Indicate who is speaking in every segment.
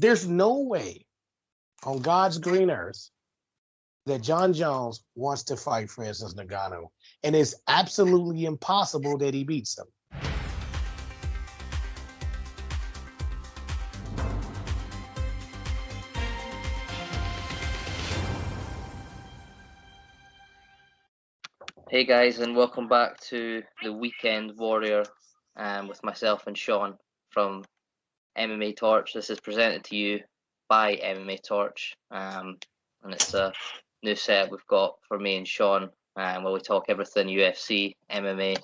Speaker 1: There's no way on God's green earth that John Jones wants to fight Francis Ngannou, and it's absolutely impossible that he beats him.
Speaker 2: Hey guys, and welcome back to the Weekend Warrior with myself and Sean from MMA Torch. This is presented to you by MMA Torch, and it's a new set we've got for me and Sean, where we talk everything UFC, MMA,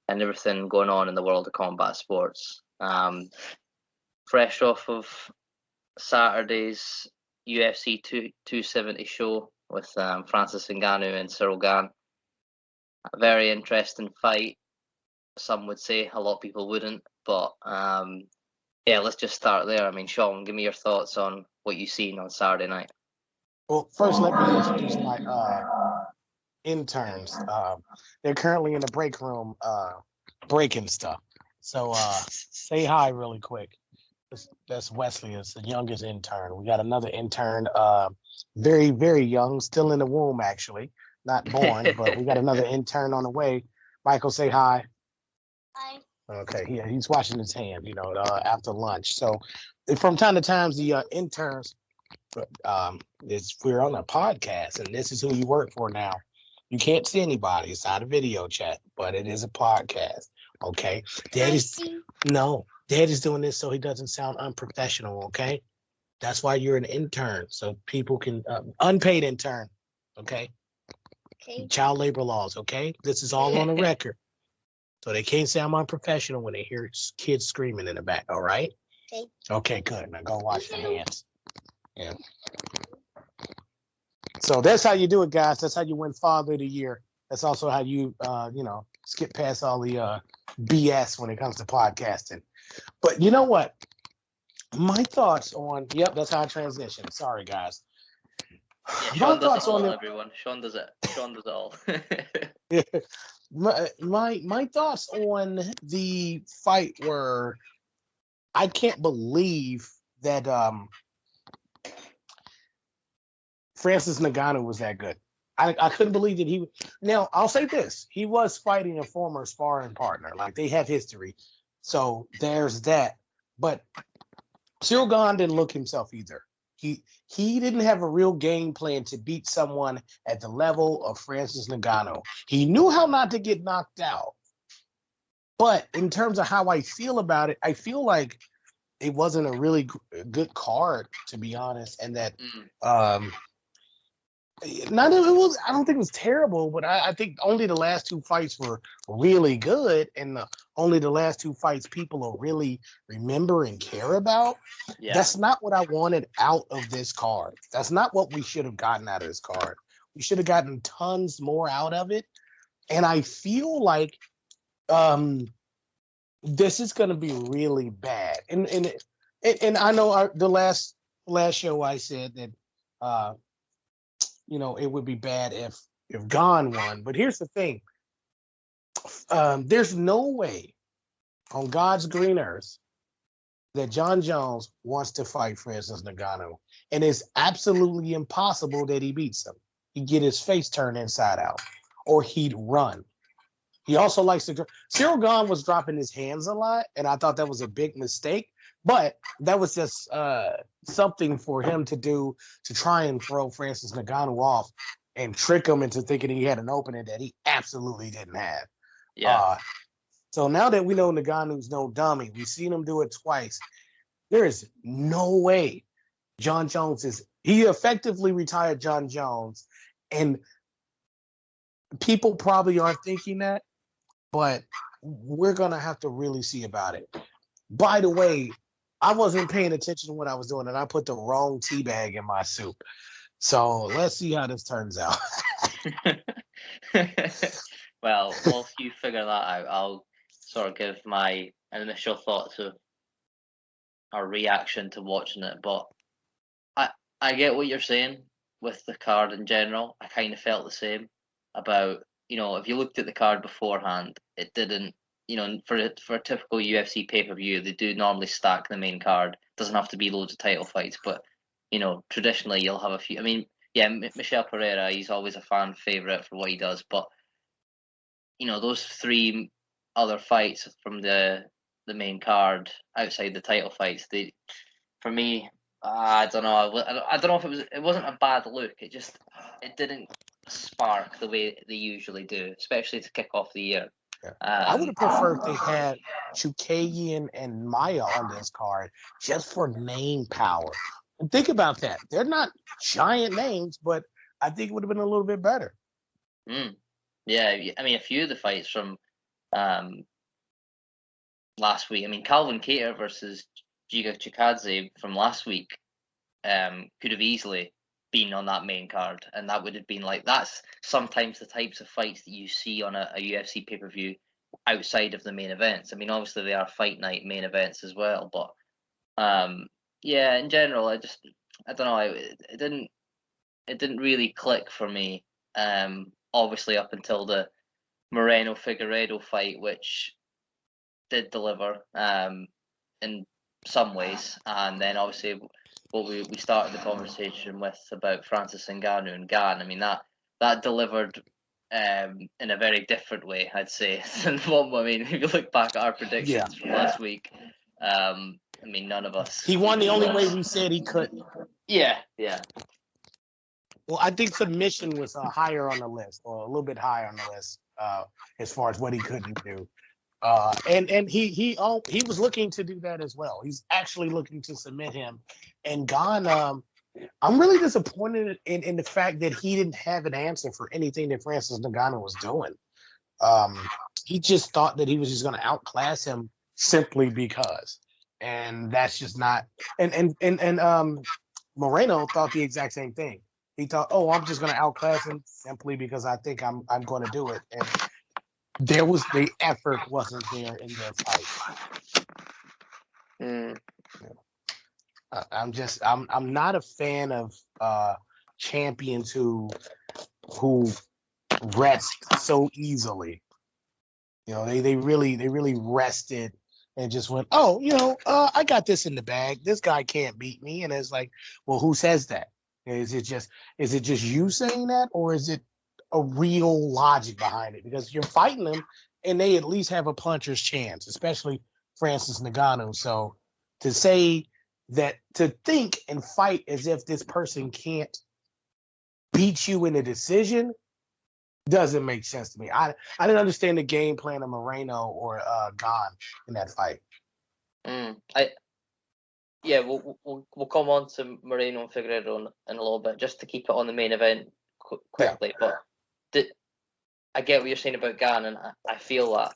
Speaker 2: and everything going on in the world of combat sports. Fresh off of Saturday's UFC 270 show with Francis Ngannou and Cyril Gane. A very interesting fight, some would say. A lot of people wouldn't, but yeah, let's just start there. I mean, Sean, give me your thoughts on what you've seen on Saturday night.
Speaker 1: Well, first, let me introduce my interns. They're currently in the break room breaking stuff. So say hi really quick. That's Wesley. It's the youngest intern. We got another intern, very, very young, still in the womb, actually. Not born, but we got another intern on the way. Michael, say hi.
Speaker 3: Hi.
Speaker 1: Okay, he's washing his hands, after lunch. So from time to time, the interns, we're on a podcast, and this is who you work for now. You can't see anybody. It's not a video chat, but it is a podcast. Okay? Daddy's doing this so he doesn't sound unprofessional, okay? That's why you're an intern, so people can, unpaid intern, okay?
Speaker 3: Okay.
Speaker 1: Child labor laws, okay? This is all on the record. So they can't say I'm unprofessional when they hear kids screaming in the back, all right?
Speaker 3: Okay.
Speaker 1: Okay, good. Now go wash your hands. Yeah. So that's how you do it, guys. That's how you win Father of the Year. That's also how you, skip past all the BS when it comes to podcasting. But you know what? My thoughts on, that's how I transition. Sorry, guys.
Speaker 2: Yeah, Sean does it all, everyone. Sean does it. Sean does it all.
Speaker 1: my thoughts on the fight were, I can't believe that Francis Ngannou was that good. I couldn't believe that he. Now I'll say this: he was fighting a former sparring partner. Like, they have history, so there's that. But Cyril Gane didn't look himself either. He didn't have a real game plan to beat someone at the level of Francis Ngannou. He knew how not to get knocked out. But in terms of how I feel about it, I feel like it wasn't a really good card, to be honest, and that I don't think it was terrible, but I think only the last two fights were really good, and only the last two fights people will really remember and care about. Yeah. That's not what I wanted out of this card. That's not what we should have gotten out of this card. We should have gotten tons more out of it, and I feel like this is going to be really bad. And I know the last show I said that it would be bad if Gane won. But here's the thing. There's no way on God's green earth that John Jones wants to fight Francis Ngannou. And it's absolutely impossible that he beats him. He'd get his face turned inside out, or he'd run. He also likes to... Cyril Gane was dropping his hands a lot, and I thought that was a big mistake. But that was just something for him to do to try and throw Francis Ngannou off and trick him into thinking he had an opening that he absolutely didn't have.
Speaker 2: Yeah.
Speaker 1: So now that we know Ngannou's no dummy, we've seen him do it twice. There is no way John Jones is... He effectively retired John Jones, and people probably aren't thinking that, but we're going to have to really see about it. By the way, I wasn't paying attention to what I was doing, and I put the wrong tea bag in my soup. So let's see how this turns out.
Speaker 2: Well, whilst you figure that out, I'll sort of give my initial thoughts of our reaction to watching it. But I get what you're saying with the card in general. I kind of felt the same about, if you looked at the card beforehand, it didn't, for a typical UFC pay-per-view, they do normally stack the main card doesn't have to be loads of title fights, but traditionally you'll have a few. I mean, yeah, Michel Pereira, he's always a fan favorite for what he does, but those 3 other fights from the main card outside the title fights, for me, I don't know. I don't know if it wasn't a bad look. It didn't spark the way they usually do, especially to kick off the year.
Speaker 1: Yeah. I would have preferred they had Chukagian and Maya on this card just for name power. And think about that. They're not giant names, but I think it would have been a little bit better.
Speaker 2: Yeah, I mean, a few of the fights from last week. I mean, Calvin Kattar versus Giga Chikadze from last week could have easily been on that main card, and that would have been that's sometimes the types of fights that you see on a UFC pay-per-view outside of the main events. I mean, obviously they are fight night main events as well, but yeah, in general, I don't know, it didn't really click for me. Obviously up until the Moreno Figueiredo fight, which did deliver in some ways, and then obviously what we started the conversation with about Francis Ngannou and Gane. I mean, that delivered in a very different way, I'd say, than what. I mean, if you look back at our predictions from last week, I mean, none of us.
Speaker 1: He won the only way we said he couldn't.
Speaker 2: Yeah.
Speaker 1: Well, I think submission was higher on the list, or a little bit higher on the list, as far as what he couldn't do. And he was looking to do that as well. He's actually looking to submit him. And Gane, I'm really disappointed in the fact that he didn't have an answer for anything that Francis Ngannou was doing. He just thought that he was just going to outclass him simply because, and that's just not. And Moreno thought the exact same thing. He thought, oh, I'm just going to outclass him simply because I think I'm going to do it. And the effort wasn't there in their fight. I'm not a fan of champions who rest so easily. They really rested and just went, I got this in the bag. This guy can't beat me. And it's like, well, who says that? Is it just you saying that, or is it a real logic behind it? Because you're fighting them and they at least have a puncher's chance, especially Francis Ngannou. So to say that, to think and fight as if this person can't beat you in a decision doesn't make sense to me. I didn't understand the game plan of Moreno or Gane in that fight.
Speaker 2: We'll come on to Moreno and Figueiredo in a little bit, just to keep it on the main event quickly. Yeah. But I get what you're saying about Gane, and I feel that.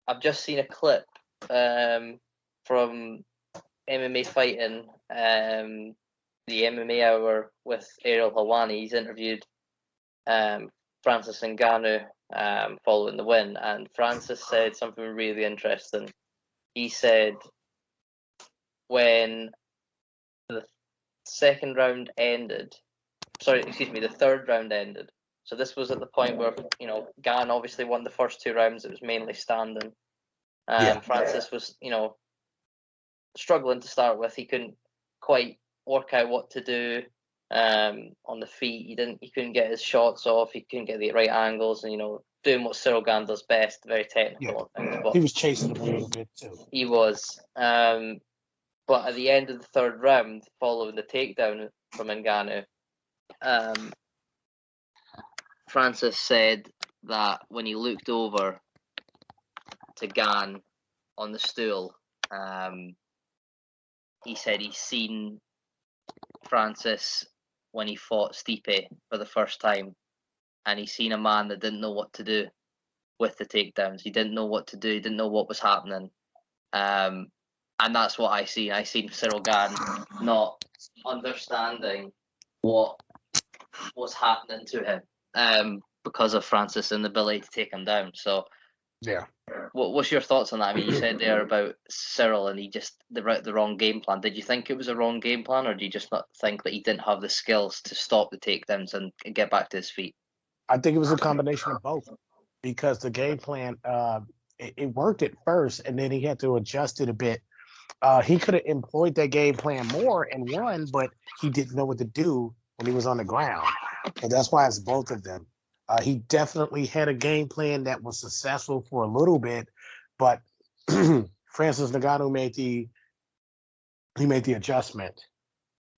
Speaker 2: I've just seen a clip from MMA Fighting, the MMA Hour with Ariel Helwani. He's interviewed Francis Ngannou following the win, and Francis said something really interesting. He said, when the third round ended, so this was at the point where, Gane obviously won the first 2 rounds. It was mainly standing. Francis was, struggling to start with. He couldn't quite work out what to do on the feet. He couldn't get his shots off. He couldn't get the right angles, and doing what Cyril Gane does best, very technical.
Speaker 1: He was chasing him a little bit too.
Speaker 2: He was. But at the end of the 3rd round, following the takedown from Ngannou, Francis said that when he looked over to Gane on the stool, he said he's seen Francis when he fought Stipe for the first time, and he's seen a man that didn't know what to do with the takedowns. He didn't know what to do. He didn't know what was happening. And that's what I seen. I seen Cyril Gane not understanding what was happening to him because of Francis' inability to take him down. So,
Speaker 1: yeah.
Speaker 2: What's your thoughts on that? I mean, you said there about Cyril and he just the wrong game plan. Did you think it was a wrong game plan, or do you just not think that he didn't have the skills to stop the takedowns and get back to his feet?
Speaker 1: I think it was a combination of both, because the game plan it worked at first, and then he had to adjust it a bit he could have employed that game plan more and won, but he didn't know what to do when he was on the ground. And that's why it's both of them. He definitely had a game plan that was successful for a little bit, but Francis Ngannou made the adjustment,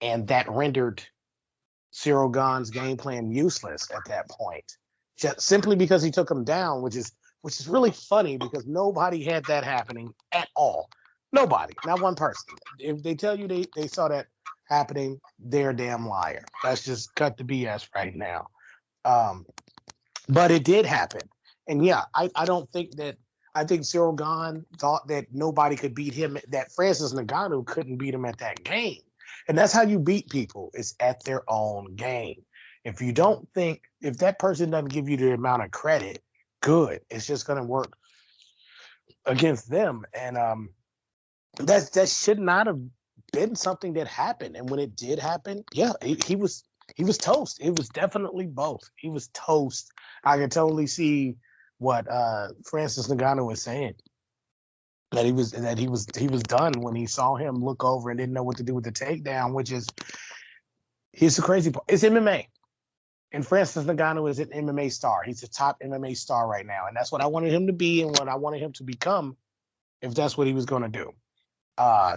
Speaker 1: and that rendered Cyril Gane's game plan useless at that point, just simply because he took him down, which is really funny because nobody had that happening at all. Nobody, not one person. If they tell you they saw that happening, they're a damn liar. Let's just cut the BS right now. But it did happen. And yeah, I don't think that I think Cyril Gane thought that nobody could beat him, that Francis Ngannou couldn't beat him at that game. And that's how you beat people, is at their own game. If you don't think, if that person doesn't give you the amount of credit, good. It's just going to work against them. And that should not have been something that happened. And when it did happen, yeah, he was toast. It was definitely both. He was toast. I can totally see what Francis Ngannou was saying. That he was done when he saw him look over and didn't know what to do with the takedown, which is, here's the crazy part. It's MMA. And Francis Ngannou is an MMA star. He's a top MMA star right now. And that's what I wanted him to be and what I wanted him to become if that's what he was going to do.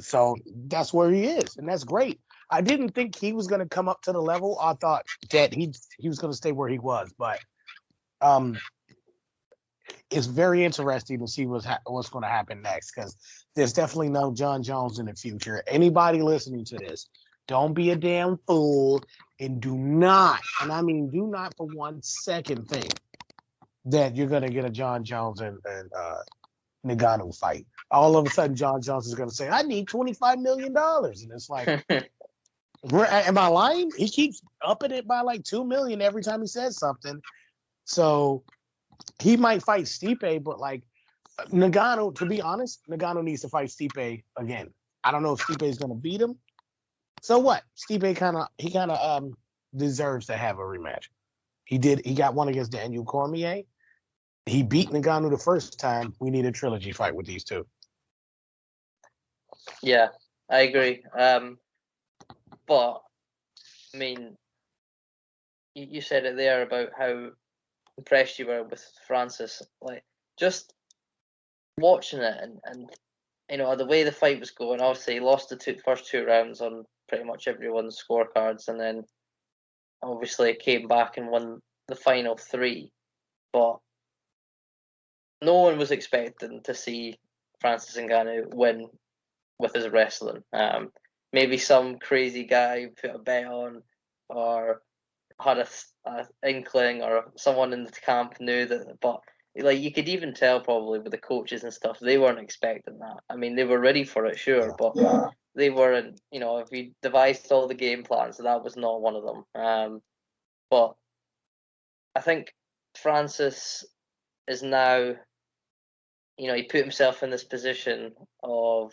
Speaker 1: So that's where he is. And that's great. I didn't think he was going to come up to the level. I thought that he was going to stay where he was. But it's very interesting to see what's going to happen next, because there's definitely no John Jones in the future. Anybody listening to this, don't be a damn fool and do not, and I mean do not for 1 second think that you're going to get a John Jones and Ngannou fight. All of a sudden, John Jones is going to say, I need $25 million. And it's like, am I lying? He keeps upping it by like $2 million every time he says something. So he might fight Stipe, but like Ngannou, to be honest, Ngannou needs to fight Stipe again. I don't know if Stipe is going to beat him. So what? Stipe kind of deserves to have a rematch. He got one against Daniel Cormier. He beat Ngannou the first time. We need a trilogy fight with these two.
Speaker 2: Yeah, I agree. But I mean, you said it there about how impressed you were with Francis. Like, just watching it and you know, the way the fight was going, obviously he lost the first 2 rounds on pretty much everyone's scorecards, and then obviously came back and won the final 3. But no one was expecting to see Francis Ngannou win with his wrestling. Maybe some crazy guy put a bet on, or had a inkling, or someone in the camp knew that. But like, you could even tell probably with the coaches and stuff, they weren't expecting that. I mean, they were ready for it, sure, but they weren't. You know, if you devised all the game plans, that was not one of them. But I think Francis is now, you know, he put himself in this position of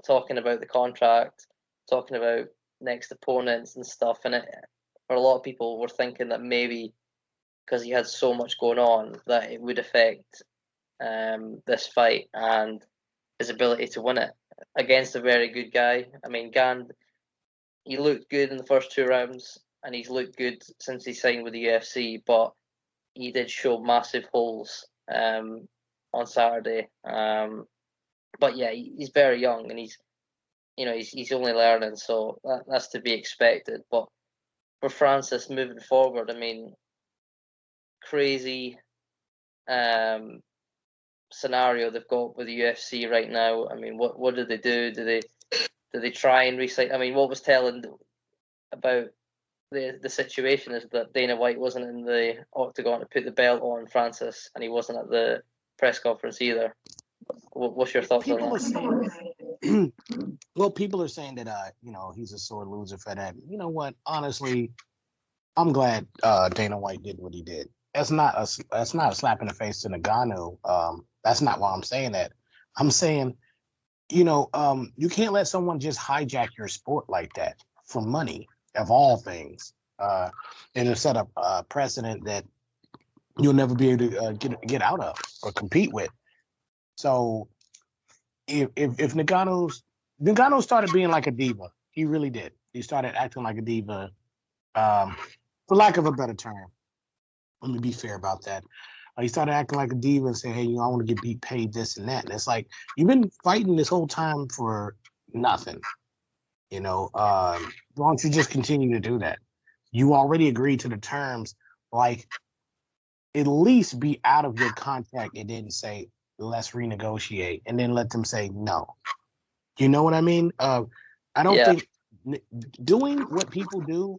Speaker 2: talking about the contract, talking about next opponents and stuff, and for a lot of people were thinking that maybe because he had so much going on that it would affect this fight and his ability to win it against a very good guy. I mean, Gane, he looked good in the first 2 rounds, and he's looked good since he signed with the UFC, but he did show massive holes on Saturday. But yeah, he's very young, and he's only learning, so that's to be expected. But for Francis moving forward, I mean, crazy scenario they've got with the UFC right now. I mean, what do they do? Do they try and recycle? I mean, what was telling about the situation is that Dana White wasn't in the octagon to put the belt on Francis, and he wasn't at the press conference either. What's your thoughts on that?
Speaker 1: Well, people are saying that he's a sore loser for that. You know what? Honestly, I'm glad Dana White did what he did. That's not a slap in the face to Ngannou. That's not why I'm saying that. I'm saying, you can't let someone just hijack your sport like that for money, of all things, and to set up a precedent that you'll never be able to get out of or compete with. So if Ngannou started being like a diva, he really did. He started acting like a diva, for lack of a better term. Let me be fair about that. He started acting like a diva and saying, "Hey, I want to get paid this and that." And it's like you've been fighting this whole time for nothing. Why don't you just continue to do that? You already agreed to the terms. Like, at least be out of your contract and then say, let's renegotiate, and then let them say no. You know what I mean? I don't think doing what people do,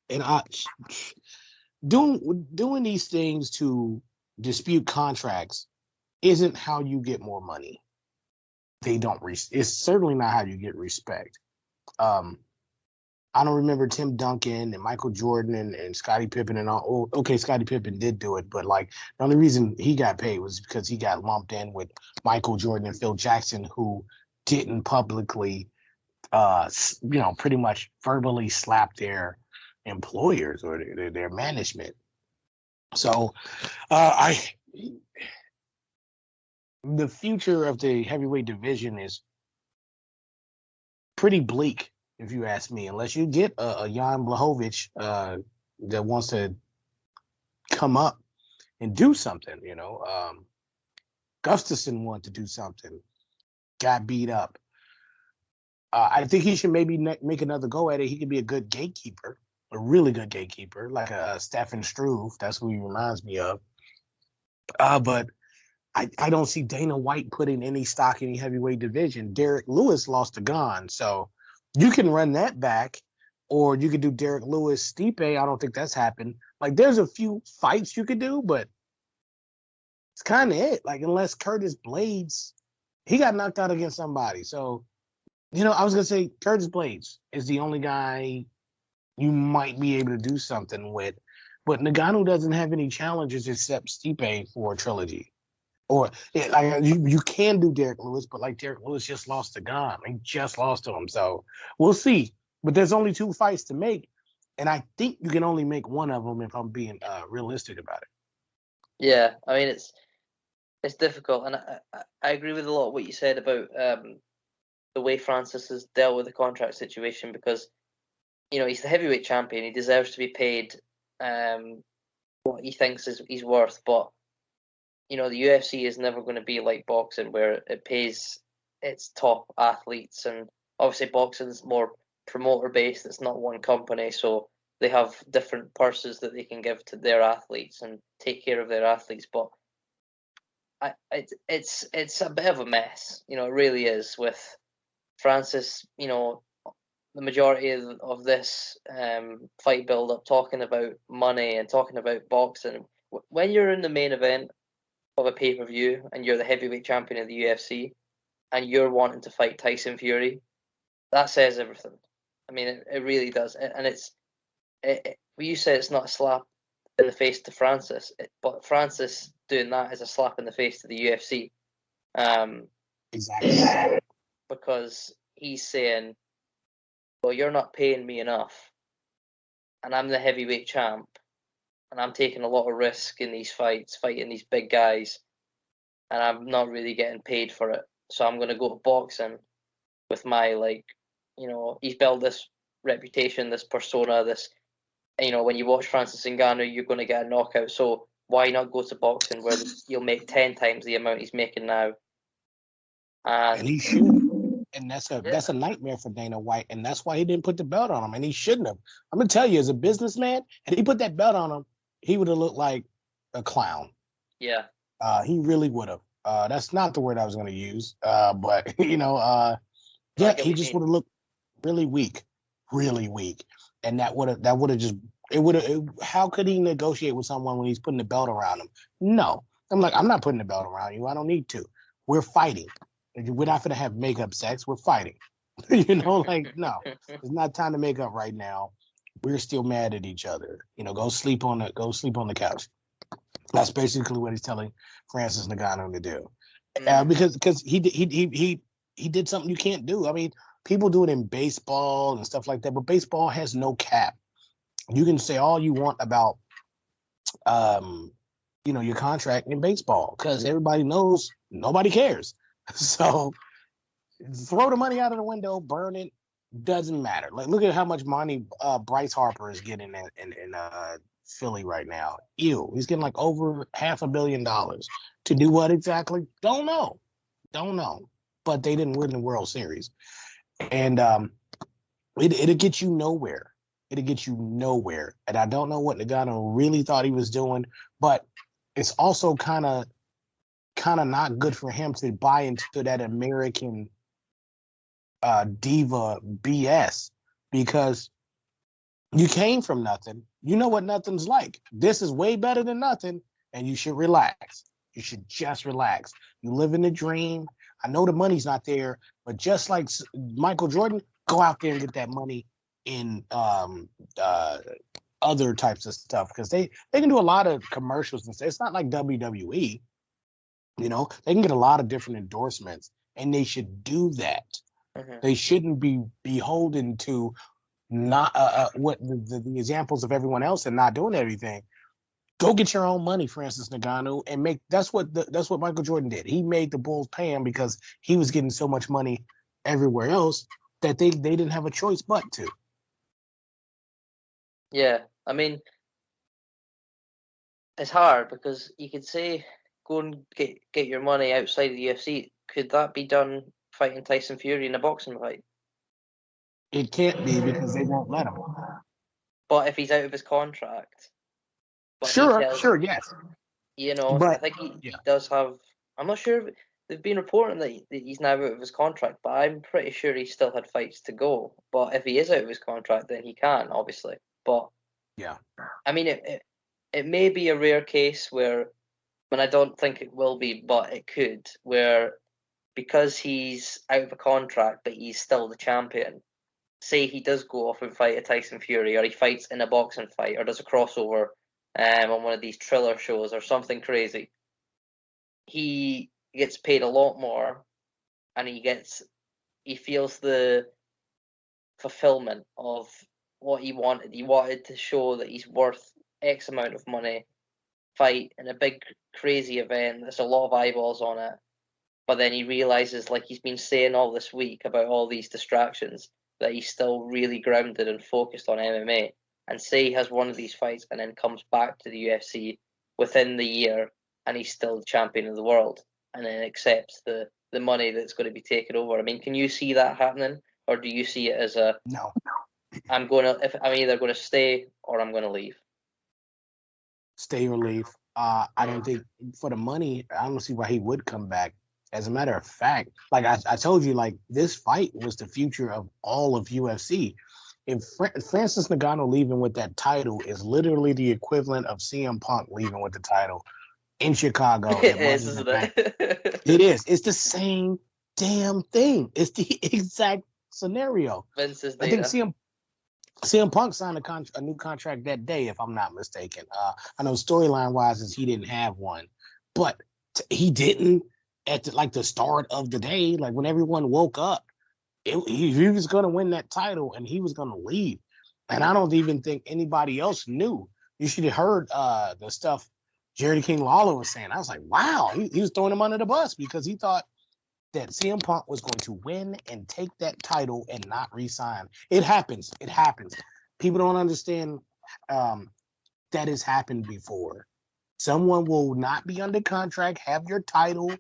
Speaker 1: and doing these things to dispute contracts isn't how you get more money. It's certainly not how you get respect. I don't remember Tim Duncan and Michael Jordan and Scottie Pippen and all. Okay, Scottie Pippen did do it, but like the only reason he got paid was because he got lumped in with Michael Jordan and Phil Jackson, who didn't publicly, pretty much verbally slap their employers or their management. So, the future of the heavyweight division is pretty bleak, if you ask me, unless you get a Jan Blachowicz that wants to come up and do something. Gustafsson wanted to do something, got beat up. I think he should maybe make another go at it. He could be a good gatekeeper, a really good gatekeeper, like a Stefan Struve. That's who he reminds me of. But I don't see Dana White putting any stock in the heavyweight division. Derek Lewis lost to Gane, so you can run that back, or you could do Derek Lewis, Stipe. I don't think that's happened. Like, there's a few fights you could do, but it's kind of it. Like, unless Curtis Blades, he got knocked out against somebody. So, I was going to say Curtis Blades is the only guy you might be able to do something with. But Ngannou doesn't have any challenges except Stipe for a trilogy. Or you can do Derek Lewis, but like Derek Lewis just lost to Gane. He just lost to him. So we'll see. But there's only 2 fights to make. And I think you can only make one of them if I'm being realistic about it.
Speaker 2: Yeah, I mean, it's difficult. And I agree with a lot of what you said about the way Francis has dealt with the contract situation, because, he's the heavyweight champion. He deserves to be paid what he thinks he's worth. But, the UFC is never going to be like boxing, where it pays its top athletes. And obviously boxing's more promoter based. It's not one company. So they have different purses that they can give to their athletes and take care of their athletes. But it's a bit of a mess. It really is, with Francis, the majority of this fight build-up talking about money and talking about boxing. When you're in the main event of a pay-per-view and you're the heavyweight champion of the UFC and you're wanting to fight Tyson Fury, that says everything. I mean, it really does. And you say it's not a slap in the face to Francis, but Francis doing that is a slap in the face to the UFC.
Speaker 1: Exactly.
Speaker 2: Because he's saying, well, you're not paying me enough, and I'm the heavyweight champ, and I'm taking a lot of risk in these fights, fighting these big guys, and I'm not really getting paid for it. So I'm going to go to boxing with my, he's built this reputation, this persona, this, when you watch Francis Ngannou, you're going to get a knockout. So why not go to boxing where you'll make 10 times the amount he's making now?
Speaker 1: And he should. And that's a nightmare for Dana White, and that's why he didn't put the belt on him, and he shouldn't have. I'm gonna tell you, as a businessman, had he put that belt on him, he would have looked like a clown.
Speaker 2: Yeah.
Speaker 1: He really would have. That's not the word I was gonna use. But he just would have looked really weak, and that would have just how could he negotiate with someone when he's putting the belt around him? No, I'm not putting the belt around you. I don't need to. We're fighting. We're not going to have makeup sex. We're fighting. No, it's not time to make up right now. We're still mad at each other. Go sleep on the couch. That's basically what he's telling Francis Ngannou to do. Because he did something you can't do. I mean, people do it in baseball and stuff like that, but baseball has no cap. You can say all you want about your contract in baseball, because everybody knows nobody cares. So throw the money out of the window, burn it, doesn't matter. Like, look at how much money Bryce Harper is getting in Philly right now. Ew, he's getting like over $500 million to do what exactly? Don't know. But they didn't win the World Series, and it'll get you nowhere. It'll get you nowhere. And I don't know what Ngannou really thought he was doing, but it's also kind of not good for him to buy into that American diva BS, because you came from nothing. You know what nothing's like. This is way better than nothing, and you should relax. You should just relax. You live in the dream. I know the money's not there, but just like Michael Jordan, go out there and get that money in other types of stuff, because they can do a lot of commercials and stuff. It's not like WWE. You know, they can get a lot of different endorsements, and they should do that.
Speaker 2: Mm-hmm.
Speaker 1: They shouldn't be beholden to not what the examples of everyone else and not doing everything. Go get your own money, Francis Ngannou, and make. That's what Michael Jordan did. He made the Bulls pay him because he was getting so much money everywhere else that they didn't have a choice but to.
Speaker 2: Yeah, I mean, it's hard because you could say go and get your money outside of the UFC. Could that be done fighting Tyson Fury in a boxing fight?
Speaker 1: It can't be, because they won't let him.
Speaker 2: But if he's out of his contract, but
Speaker 1: Sure, yes.
Speaker 2: You know,
Speaker 1: But
Speaker 2: I think he does have. I'm not sure. They've been reporting that he's now out of his contract, but I'm pretty sure he still had fights to go. But if he is out of his contract, then he can, obviously. But
Speaker 1: yeah,
Speaker 2: I mean, it may be a rare case where, and I don't think it will be, but it could, where because he's out of a contract, but he's still the champion. Say he does go off and fight a Tyson Fury, or he fights in a boxing fight, or does a crossover on one of these Triller shows or something crazy. He gets paid a lot more, and he feels the fulfillment of what he wanted. He wanted to show that he's worth X amount of money, fight in a big crazy event. There's a lot of eyeballs on it, but then he realizes, like he's been saying all this week about all these distractions, that he's still really grounded and focused on MMA. And say he has one of these fights and then comes back to the UFC within the year, and he's still the champion of the world, and then accepts the money that's going to be taken over. I mean, can you see that happening, or do you see it as a
Speaker 1: no?
Speaker 2: I'm either going to stay or I'm going to leave?
Speaker 1: Stay or leave. I don't think for the money. I don't see why he would come back. As a matter of fact, like I told you, like this fight was the future of all of UFC. If Francis Ngannou leaving with that title is literally the equivalent of CM Punk leaving with the title in Chicago.
Speaker 2: It is, isn't it?
Speaker 1: It is. It's the same damn thing. It's the exact scenario.
Speaker 2: Vince's
Speaker 1: I
Speaker 2: data.
Speaker 1: think CM Punk signed a new contract that day, if I'm not mistaken. I know storyline wise is he didn't have one, but he didn't at the start of the day, like when everyone woke up. He was going to win that title and he was going to leave. And I don't even think anybody else knew. You should have heard the stuff Jerry King Lawler was saying. I was like, wow, he was throwing him under the bus because he thought that CM Punk was going to win and take that title and not re-sign. It happens. People don't understand that has happened before. Someone will not be under contract, have your title,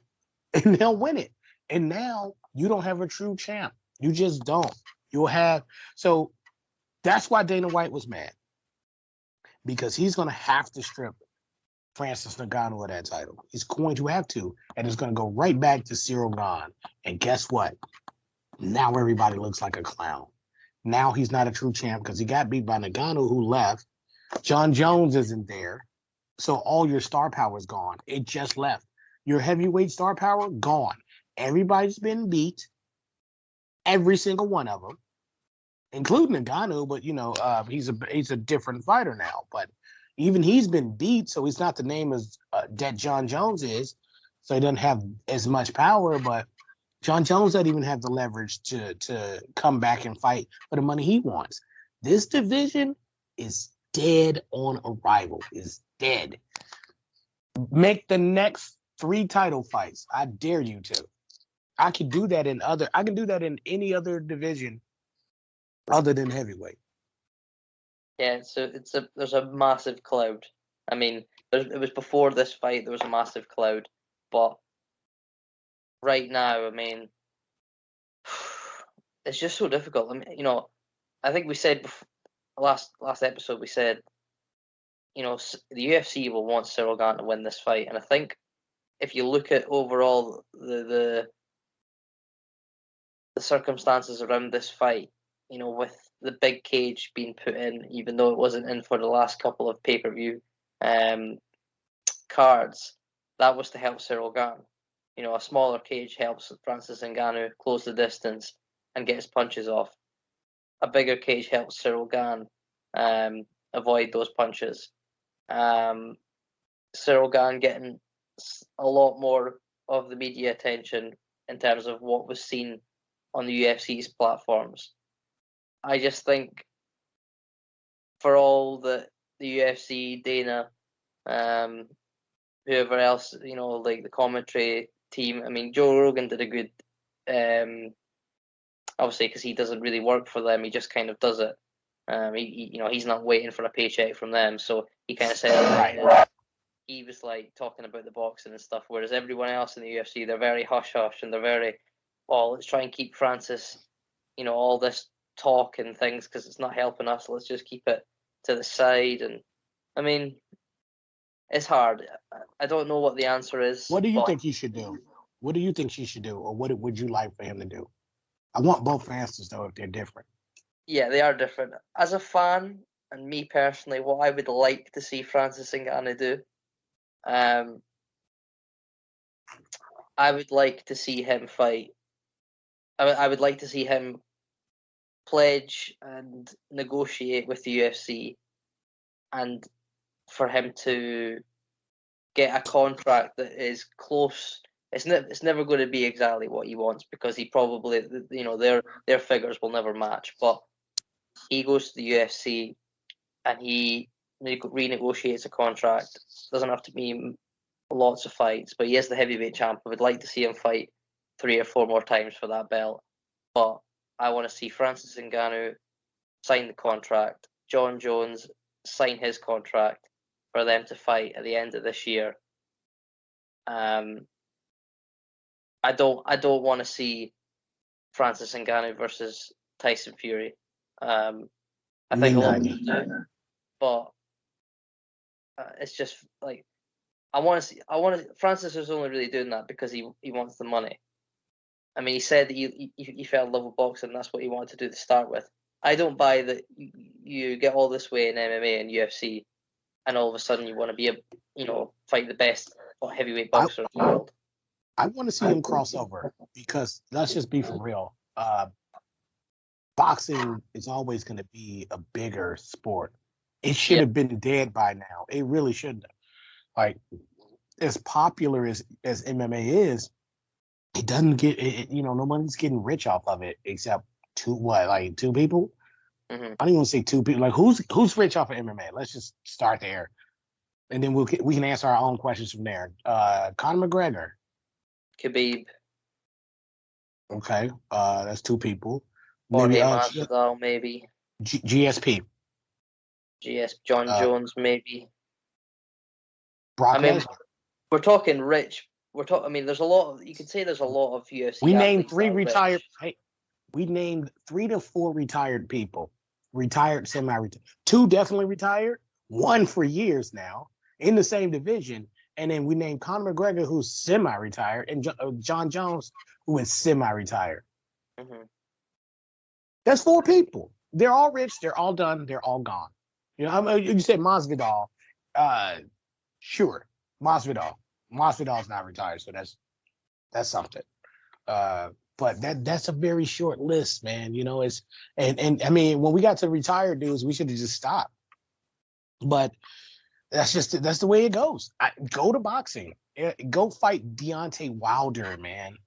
Speaker 1: and they'll win it. And now you don't have a true champ. You just don't. You'll have. So that's why Dana White was mad, because he's going to have to strip Francis Ngannou of that title. He's going to have to, and it's going to go right back to Cyril Gane. And guess what? Now everybody looks like a clown. Now he's not a true champ because he got beat by Ngannou, who left. John Jones isn't there. So all your star power is gone. It just left. Your heavyweight star power, gone. Everybody's been beat. Every single one of them, including Ngannou, but he's a different fighter now. But even he's been beat, so he's not the name as that John Jones is. So he doesn't have as much power. But John Jones doesn't even have the leverage to come back and fight for the money he wants. This division is dead on arrival. Is dead. Make the next 3 title fights. I dare you to. I can do that in any other division other than heavyweight.
Speaker 2: Yeah, so there's a massive cloud. I mean, it was before this fight there was a massive cloud, but right now, I mean, it's just so difficult. I mean, I think we said before, last episode we said, the UFC will want Cyril Gane to win this fight, and I think if you look at overall the circumstances around this fight, with the big cage being put in, even though it wasn't in for the last couple of pay-per-view cards, that was to help Cyril Gane. A smaller cage helps Francis Ngannou close the distance and get his punches off. A bigger cage helps Cyril Gane avoid those punches. Cyril Gane getting a lot more of the media attention in terms of what was seen on the UFC's platforms. I just think for all the UFC, Dana, whoever else, like the commentary team. I mean, Joe Rogan did a good, obviously, because he doesn't really work for them. He just kind of does it. He's not waiting for a paycheck from them, so he kind of said, right. He was like talking about the boxing and stuff, whereas everyone else in the UFC, they're very hush hush and they're very, let's try and keep Francis, all this talk and things because it's not helping us. Let's just keep it to the side. And I mean, it's hard. I don't know what the answer is.
Speaker 1: What do you think he should do? What do you think she should do, or what would you like for him to do? I want both answers though, if they're different.
Speaker 2: Yeah, they are different. As a fan, and me personally, what I would like to see Francis Ngannou do, I would like to see him fight. I would like to see him pledge and negotiate with the UFC, and for him to get a contract that is close. It's never going to be exactly what he wants because he probably, their figures will never match. But he goes to the UFC and he renegotiates a contract. Doesn't have to be lots of fights, but he is the heavyweight champ. I would like to see him fight 3 or 4 more times for that belt. But I want to see Francis Ngannou sign the contract, John Jones sign his contract for them to fight at the end of this year. I don't want to see Francis Ngannou versus Tyson Fury. I think a lot of people do, but it's just like I want to see. Francis is only really doing that because he wants the money. I mean, he said that he fell in love with boxing. And that's what he wanted to do to start with. I don't buy that you get all this way in MMA and UFC, and all of a sudden you want to be fight the best heavyweight boxer in the world.
Speaker 1: I want to see him cross over because let's just be for real. Boxing is always going to be a bigger sport. It should have been dead by now. It really shouldn't have. Like, as popular as MMA is, it doesn't get, nobody's getting rich off of it except two people? Mm-hmm. I don't even say 2 people. Like, who's rich off of MMA? Let's just start there. And then we can answer our own questions from there. Conor McGregor.
Speaker 2: Khabib.
Speaker 1: Okay, that's 2 people.
Speaker 2: Maybe Masvidal, maybe.
Speaker 1: GSP.
Speaker 2: John Jones, maybe.
Speaker 1: Brock Lesnar.
Speaker 2: We're talking rich. I mean, there's a lot of. You could say there's a lot of UFC.
Speaker 1: We named 3 retired. Hey, we named 3 to 4 retired people. Retired, semi-retired. 2 definitely retired. 1 for years now in the same division. And then we named Conor McGregor, who's semi-retired, and John Jones, who is semi-retired. Mm-hmm. That's 4 people. They're all rich. They're all done. They're all gone. You said Masvidal. Sure, Masvidal. Masvidal's not retired, so that's something. But that's a very short list, man. It's and I mean, when we got to retired dudes, we should have just stopped. But that's the way it goes. Go to boxing. Go fight Deontay Wilder, man.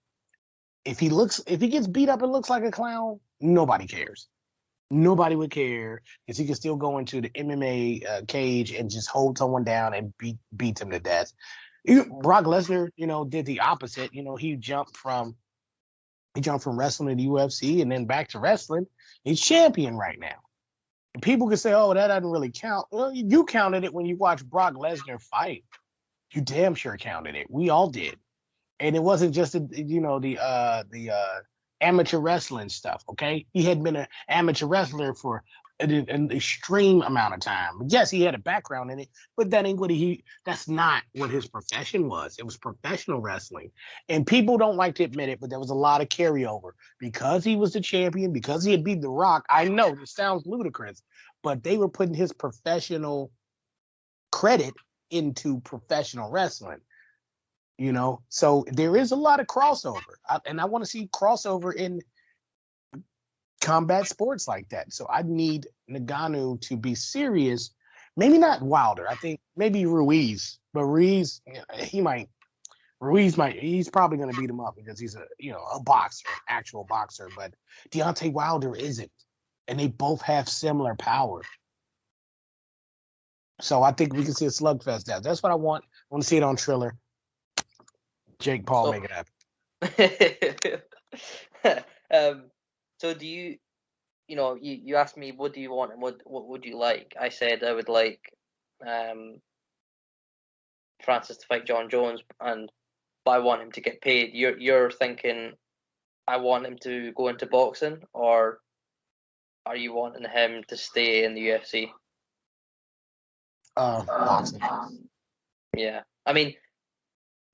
Speaker 1: If he gets beat up and looks like a clown, nobody cares. Nobody would care because he can still go into the MMA cage and just hold someone down and beat them to death. Brock Lesnar, did the opposite. He jumped from He jumped from wrestling to the UFC and then back to wrestling. He's champion right now. And people can say, oh, that doesn't really count. Well, you counted it when you watched Brock Lesnar fight. You damn sure counted it. We all did. And it wasn't just the amateur wrestling stuff. Okay, he had been an amateur wrestler for an extreme amount of time. Yes, he had a background in it, but that ain't what that's not what his profession was. It was professional wrestling, and people don't like to admit it, but there was a lot of carryover because he was the champion, because he had beat The Rock. I know this sounds ludicrous, but they were putting his professional credit into professional wrestling. So there is a lot of crossover, and I want to see crossover in combat sports like that. So I need Ngannou to be serious. Maybe not Wilder. I think maybe Ruiz, but Ruiz, he's probably going to beat him up because he's a boxer, actual boxer. But Deontay Wilder isn't, and they both have similar power. So I think we can see a slugfest now. That's what I want. I want to see it on Triller. Jake Paul make it
Speaker 2: happen. So do you asked me, what do you want and what would you like? I said I would like Francis to fight John Jones, but I want him to get paid. You're thinking I want him to go into boxing, or are you wanting him to stay in the UFC?
Speaker 1: Boxing.
Speaker 2: Yeah. I mean,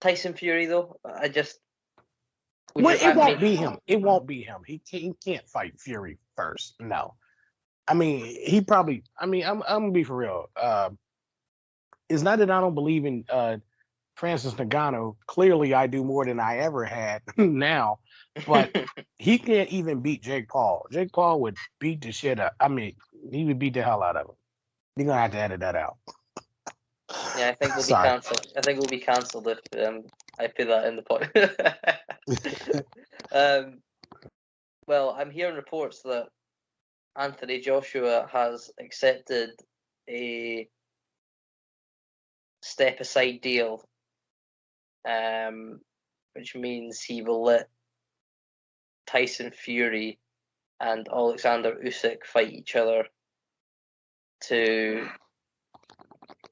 Speaker 2: Tyson Fury, though,
Speaker 1: it won't be him. It won't be him. He can't fight Fury first. No. I mean, he probably. I mean, I'm gonna be for real. It's not that I don't believe in Francis Ngannou. Clearly, I do more than I ever had now. But he can't even beat Jake Paul. Jake Paul would beat the shit up. I mean, he would beat the hell out of him. You're gonna have to edit that out.
Speaker 2: Yeah, I think we'll be cancelled. I think we'll be cancelled if I put that in the point. Well, I'm hearing reports that Anthony Joshua has accepted a step-aside deal, which means he will let Tyson Fury and Alexander Usyk fight each other to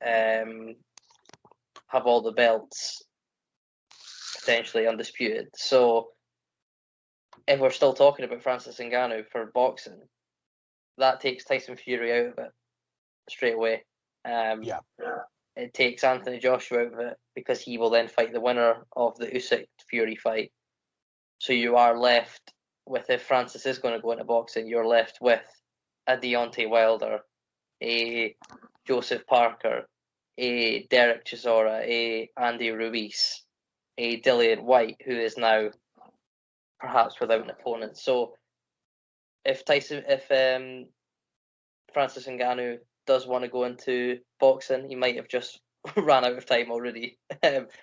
Speaker 2: have all the belts potentially undisputed. So if we're still talking about Francis Ngannou for boxing, that takes Tyson Fury out of it straight away. It takes Anthony Joshua out of it because he will then fight the winner of the Usyk Fury fight. So you are left with, if Francis is going to go into boxing, you're left with a Deontay Wilder, a Joseph Parker, a Derek Chisora, a Andy Ruiz, a Dillian White, who is now perhaps without an opponent. So if Francis Ngannou does want to go into boxing, he might have just ran out of time already.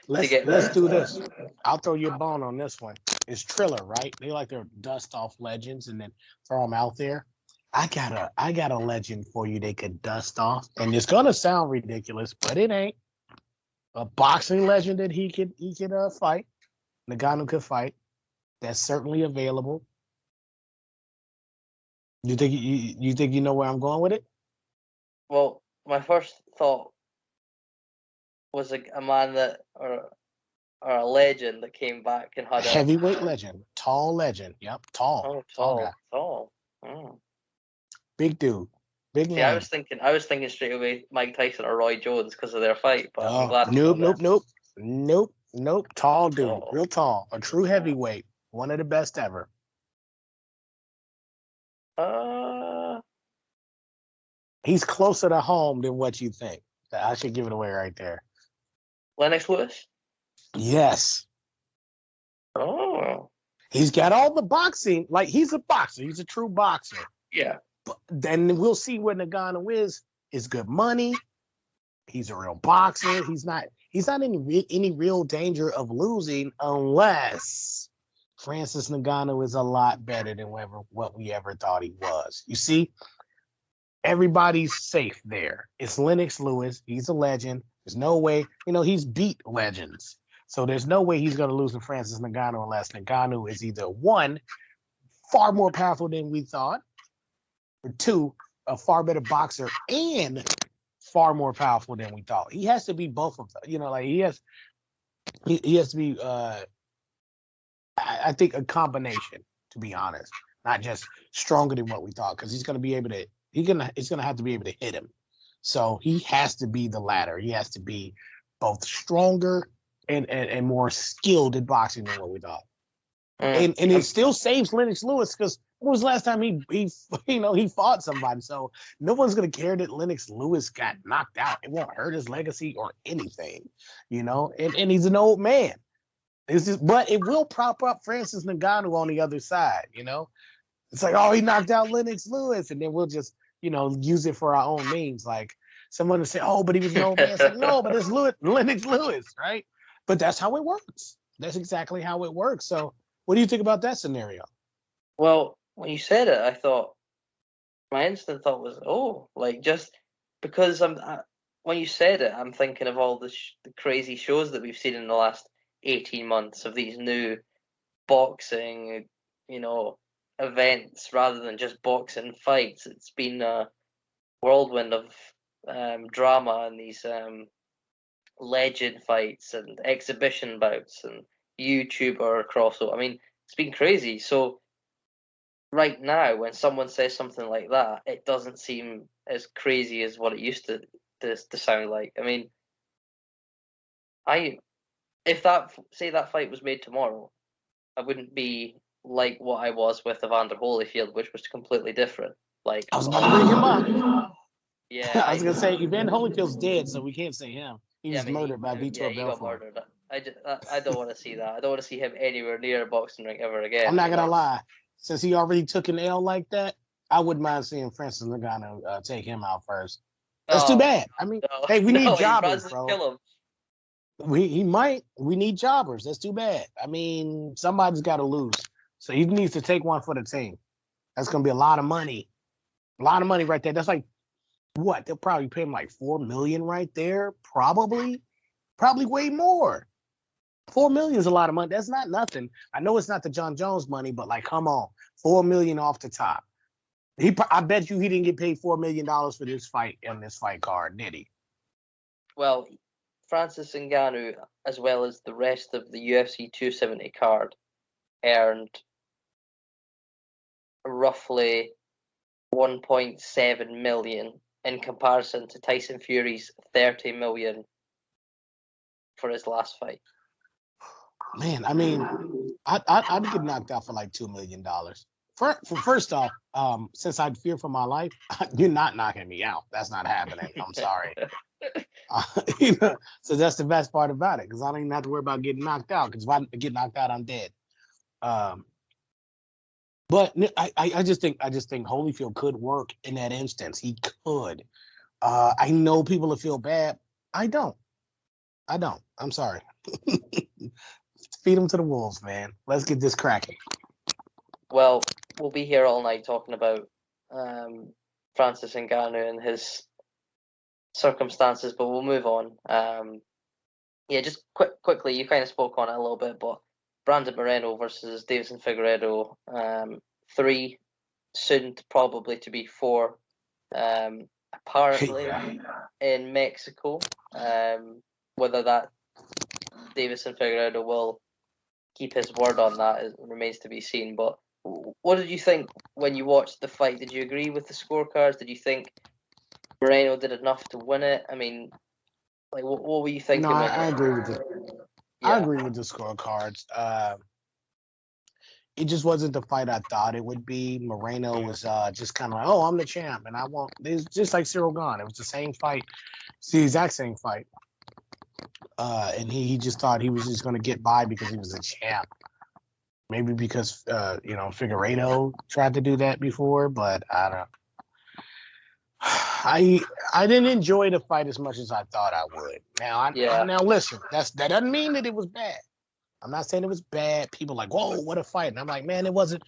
Speaker 1: Let's do this. I'll throw you a bone on this one. It's Triller, right? They like to dust off legends and then throw them out there. I got a legend for you they could dust off, and it's gonna sound ridiculous, but it ain't. A boxing legend that he could fight. Ngannou could fight. That's certainly available. You think you know where I'm going with it?
Speaker 2: Well, my first thought was a man that or a legend that came back and had a
Speaker 1: heavyweight legend, tall legend. Yep, tall.
Speaker 2: Oh, tall
Speaker 1: guy.
Speaker 2: Tall. Oh.
Speaker 1: Big dude. Big man.
Speaker 2: I was thinking straight away Mike Tyson or Roy Jones because of their fight, but I'm glad.
Speaker 1: Nope. Tall dude, real tall, a true heavyweight, one of the best ever. He's closer to home than what you think. I should give it away right there.
Speaker 2: Lennox Lewis?
Speaker 1: Yes.
Speaker 2: Oh.
Speaker 1: He's got all the boxing. Like, he's a boxer. He's a true boxer.
Speaker 2: Yeah.
Speaker 1: But then we'll see what Ngannou is. It's good money. He's a real boxer. He's not in any real danger of losing unless Francis Ngannou is a lot better than what we ever thought he was. You see? Everybody's safe there. It's Lennox Lewis. He's a legend. There's no way, he's beat legends. So there's no way he's going to lose to Francis Ngannou unless Ngannou is either one, far more powerful than we thought, or two, a far better boxer and far more powerful than we thought. He has to be both of them. Like he has to be. I think a combination, to be honest, not just stronger than what we thought, because he's going to be able to. He's going to have to be able to hit him. So he has to be the latter. He has to be both stronger and more skilled at boxing than what we thought. And it still saves Lennox Lewis, because when was the last time he fought somebody? So no one's gonna care that Lennox Lewis got knocked out. It won't hurt his legacy or anything, And he's an old man. But it will prop up Francis Ngannou on the other side. It's like, oh, he knocked out Lennox Lewis, and then we'll just use it for our own means. Like someone will say, oh, but he was an old man. It's like, no, but it's Lennox Lewis, right? But that's how it works. That's exactly how it works. So what do you think about that scenario?
Speaker 4: Well, when you said it, I thought, my instant thought was, just because when you said it, I'm thinking of all the crazy shows that we've seen in the last 18 months of these new boxing, events rather than just boxing fights. It's been a whirlwind of drama and these legend fights and exhibition bouts and YouTuber crossover. I mean, it's been crazy. So right now, when someone says something like that, it doesn't seem as crazy as what it used to sound like. I mean, if that fight was made tomorrow, I wouldn't be like what I was with Evander Holyfield, which was completely different. Like,
Speaker 1: I was about to bring him up.
Speaker 4: Yeah,
Speaker 1: I was gonna say Evander Holyfield's dead, so we can't say him. He was murdered by Vitor Belfort.
Speaker 4: He got murdered. I don't want to see that. I don't want to see him anywhere near a boxing ring ever again.
Speaker 1: I'm not gonna lie. Since he already took an L like that, I wouldn't mind seeing Francis Ngannou take him out first. That's too bad. I mean, hey, we need jobbers, bro.
Speaker 4: Kill him.
Speaker 1: He might. We need jobbers. That's too bad. I mean, somebody's got to lose. So he needs to take one for the team. That's going to be a lot of money. A lot of money right there. That's like, what? They'll probably pay him like $4 million right there. Probably way more. $4 million is a lot of money. That's not nothing. I know it's not the John Jones money, but like, come on. $4 million off the top. I bet you he didn't get paid $4 million for this fight on this fight card, did he?
Speaker 4: Well, Francis Ngannou, as well as the rest of the UFC 270 card, earned roughly 1.7 million in comparison to Tyson Fury's 30 million for his last fight.
Speaker 1: Man, I mean, I'd get knocked out for like $2 million. First off, since I fear for my life, you're not knocking me out. That's not happening. I'm sorry. So that's the best part about it, because I don't even have to worry about getting knocked out. Because if I get knocked out, I'm dead. But I just think Holyfield could work in that instance. He could. I know people will feel bad. I don't. I'm sorry. Feed them to the wolves, man. Let's get this cracking.
Speaker 4: Well, we'll be here all night talking about Francis Ngannou and his circumstances, but we'll move on. Just quickly, you kind of spoke on it a little bit, but Brandon Moreno versus Davison Figueiredo, 3, soon probably to be 4, apparently in Mexico. Whether that Davison Figueiredo will keep his word on that remains to be seen. But what did you think when you watched the fight? Did you agree with the scorecards? Did you think Moreno did enough to win it? I mean, like, what were you thinking?
Speaker 1: No, I agree with it. Yeah. I agree with the scorecards. It just wasn't the fight I thought it would be. Moreno was just kind of like, oh, I'm the champ, and I won't. It's just like Cyril Gane. It was the same fight. It's the exact same fight. And he just thought he was just going to get by because he was a champ. Maybe because, Figueiredo tried to do that before, but I don't know. I didn't enjoy the fight as much as I thought I would. Now listen, that doesn't mean that it was bad. I'm not saying it was bad. People are like, whoa, what a fight. And I'm like, man, it wasn't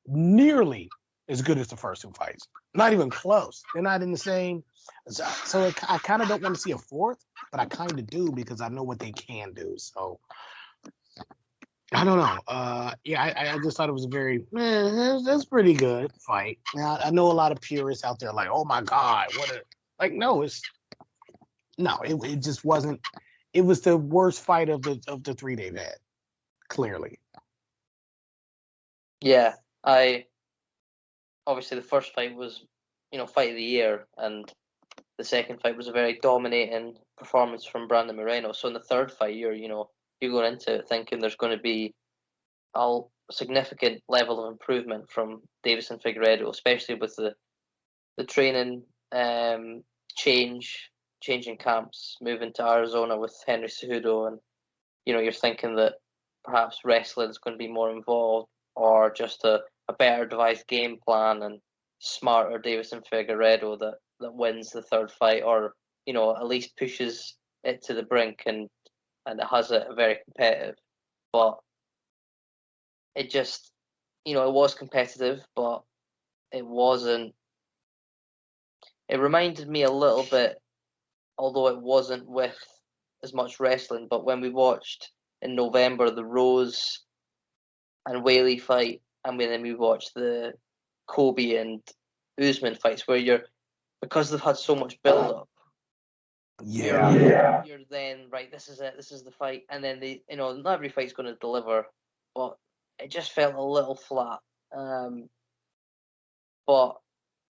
Speaker 1: nearly as good as the first 2 fights. Not even close. They're not in the same. So I kind of don't want to see a fourth, but but I kind of do because I know what they can do. So I don't know. Yeah, I just thought it was a very, that's pretty good fight. Now I know a lot of purists out there like, oh my God, what a like. No, it just wasn't. It was the worst fight of the three they've had, clearly.
Speaker 4: Yeah, obviously the first fight was, fight of the year, and the second fight was a very dominating performance from Brandon Moreno. So in the third fight, you're going into it thinking there's going to be a significant level of improvement from Davison Figueiredo, especially with the training changing camps, moving to Arizona with Henry Cejudo, and you're thinking that perhaps wrestling is going to be more involved, or just a better devised game plan and smarter Davison Figueiredo that wins the third fight, or at least pushes it to the brink and it has it very competitive. But it just, it was competitive, but it wasn't. It reminded me a little bit, although it wasn't with as much wrestling, but when we watched in November the Rose and Whaley fight, and then we watched the Kobe and Usman fights, where because they've had so much build up, you're then right. This is it. This is the fight, and then not every fight's going to deliver, but it just felt a little flat. But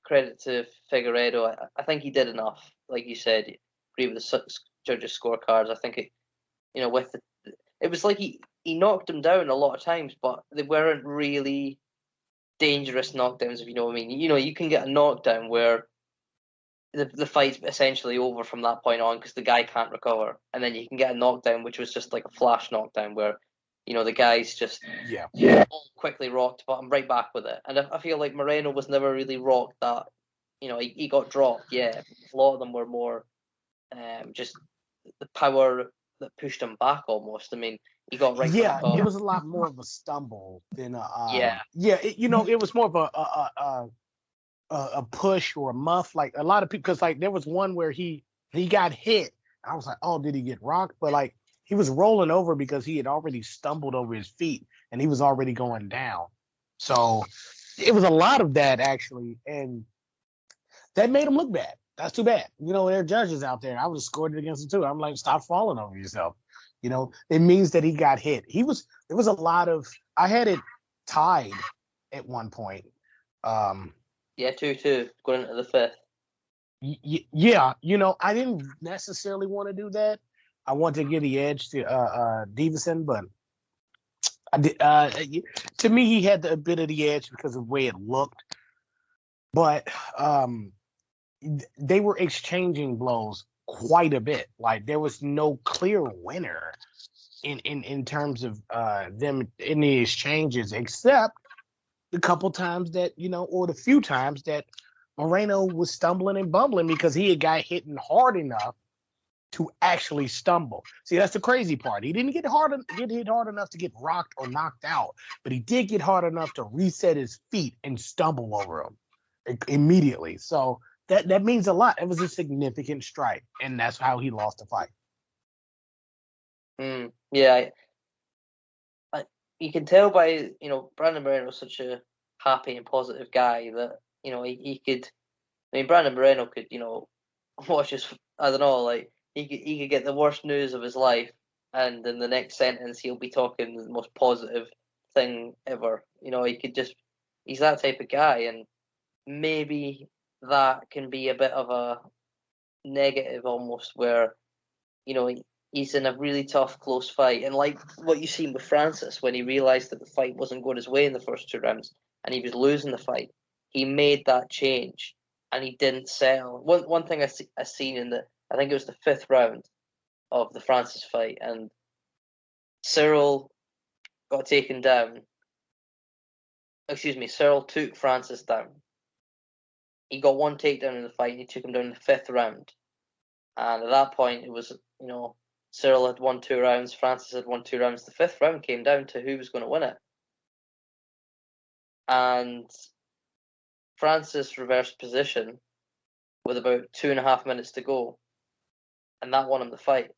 Speaker 4: credit to Figueiredo, I think he did enough. Like you said, agree with the judges' scorecards. I think it was like he knocked him down a lot of times, but they weren't really dangerous knockdowns, if you know what I mean. You can get a knockdown where the fight's essentially over from that point on because the guy can't recover, and then you can get a knockdown which was just like a flash knockdown where the guy's just quickly rocked, but I'm right back with it. And I feel like Moreno was never really rocked that. He got dropped. Yeah, a lot of them were more just the power that pushed him back almost. I mean, he got right.
Speaker 1: Yeah, it was a lot more of a stumble than it was more of a push or a muff. Like a lot of people, because like there was one where he got hit. I was like, oh, did he get rocked? But like he was rolling over because he had already stumbled over his feet and he was already going down. So it was a lot of that actually, and that made him look bad. That's too bad. There are judges out there. I would have scored it against him too. I'm like, stop falling over yourself. It means that he got hit. There was a lot of. I had it tied at one point.
Speaker 4: 2-2 going into the fifth.
Speaker 1: Yeah, I didn't necessarily want to do that. I wanted to give the edge to Davison, but I did. To me, he had a bit of the edge because of the way it looked. But they were exchanging blows quite a bit. Like there was no clear winner in terms of them in the exchanges, except the couple times that or the few times that Moreno was stumbling and bumbling because he had got hit hard enough to actually stumble. See, that's the crazy part. He didn't get hit hard enough to get rocked or knocked out, but he did get hard enough to reset his feet and stumble over him immediately. So that means a lot. It was a significant strike, and that's how he lost the fight.
Speaker 4: Yeah, you can tell by Brandon Moreno is such a happy and positive guy that he could. I mean, Brandon Moreno could watch his. I don't know, like he could get the worst news of his life, and in the next sentence he'll be talking the most positive thing ever. He could just. He's that type of guy, and maybe that can be a bit of a negative almost, where he's in a really tough, close fight, and like what you seen with Francis when he realized that the fight wasn't going his way in the first 2 rounds and he was losing the fight, he made that change and he didn't settle. One thing I seen in I think it was the 5th round of the Francis fight, and Cyril got taken down. Excuse me, Cyril took Francis down. He got 1 takedown in the fight and he took him down in the 5th round. And at that point, it was, Cyril had won 2 rounds, Francis had won 2 rounds. The 5th round came down to who was going to win it. And Francis reversed position with about 2.5 minutes to go. and that won him the fight.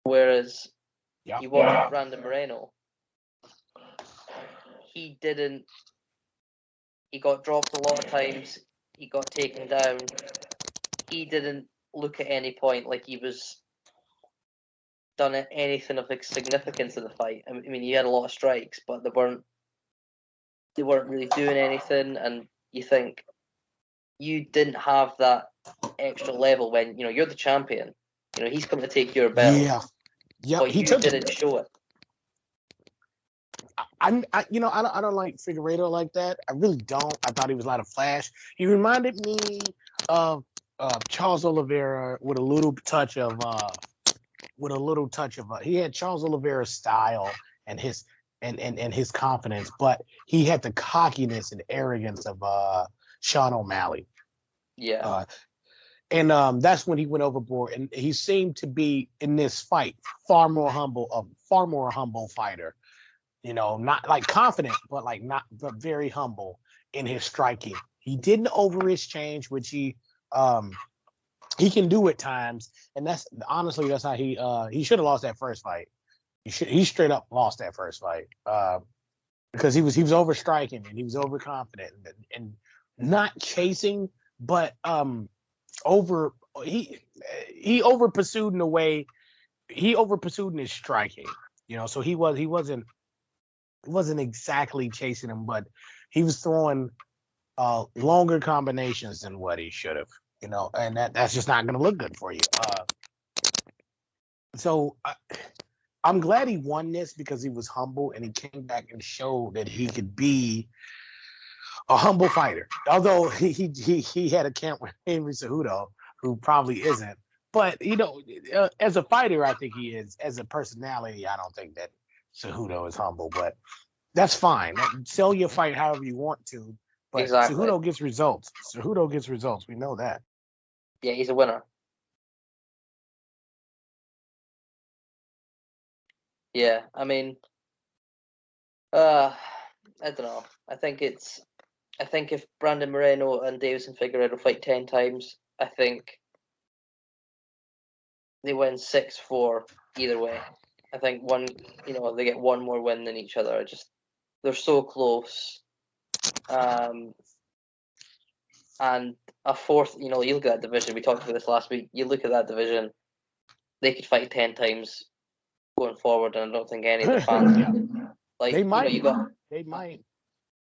Speaker 4: Whereas
Speaker 1: Yeah.
Speaker 4: you watch Brandon Moreno, he didn't. He got dropped a lot of times. He got taken down. He didn't look at any point like he was done anything of significance in the fight. I mean, he had a lot of strikes, but they weren't really doing anything. And you think you didn't have that extra level when you're the champion. He's coming to take your belt.
Speaker 1: Yeah. Yep.
Speaker 4: But you didn't show it.
Speaker 1: I don't like Figueiredo like that. I really don't. I thought he was a lot of flash. He reminded me of Charles Oliveira with a little touch of he had Charles Oliveira's style and his his confidence, but he had the cockiness and arrogance of Sean O'Malley.
Speaker 4: Yeah.
Speaker 1: And that's when he went overboard, and he seemed to be in this fight far more humble fighter. Not like confident, but very humble in his striking. He didn't over exchange, which he can do at times, and that's how he should have lost that first fight. He straight up lost that first fight because he was over striking and he was overconfident and not chasing, but he over pursued in a way. He over pursued in his striking, so he wasn't exactly chasing him, but he was throwing longer combinations than what he should have, and that's just not going to look good for you. So I'm glad he won this because he was humble and he came back and showed that he could be a humble fighter. Although he had a camp with Henry Cejudo, who probably isn't. But, as a fighter, I think he is. As a personality, I don't think that Cejudo is humble, but that's fine. Sell your fight however you want to, but
Speaker 4: exactly.
Speaker 1: Cejudo gets results. We know that.
Speaker 4: Yeah, he's a winner. Yeah, I mean, I don't know. I think if Brandon Moreno and Davison Figueiredo fight 10 times, I think they win 6-4 either way. I think they get one more win than each other. They're so close. And a fourth, you look at that division. We talked about this last week. You look at that division, they could fight 10 times going forward, and I don't think any of the fans
Speaker 1: they might.
Speaker 4: They might.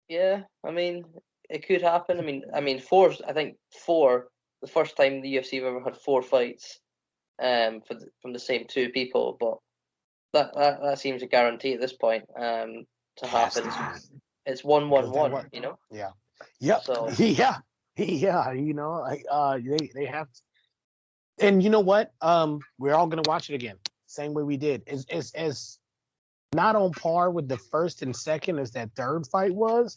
Speaker 4: Yeah, I mean, it could happen. I mean, four. The first time the UFC have ever had 4 fights, from the same 2 people, but that seems a guarantee at this point to happen. It's 1-1-1,
Speaker 1: Yeah. Yep.
Speaker 4: So
Speaker 1: yeah. They have to. And you know what? We're all gonna watch it again, same way we did. As not on par with the first and second as that third fight was.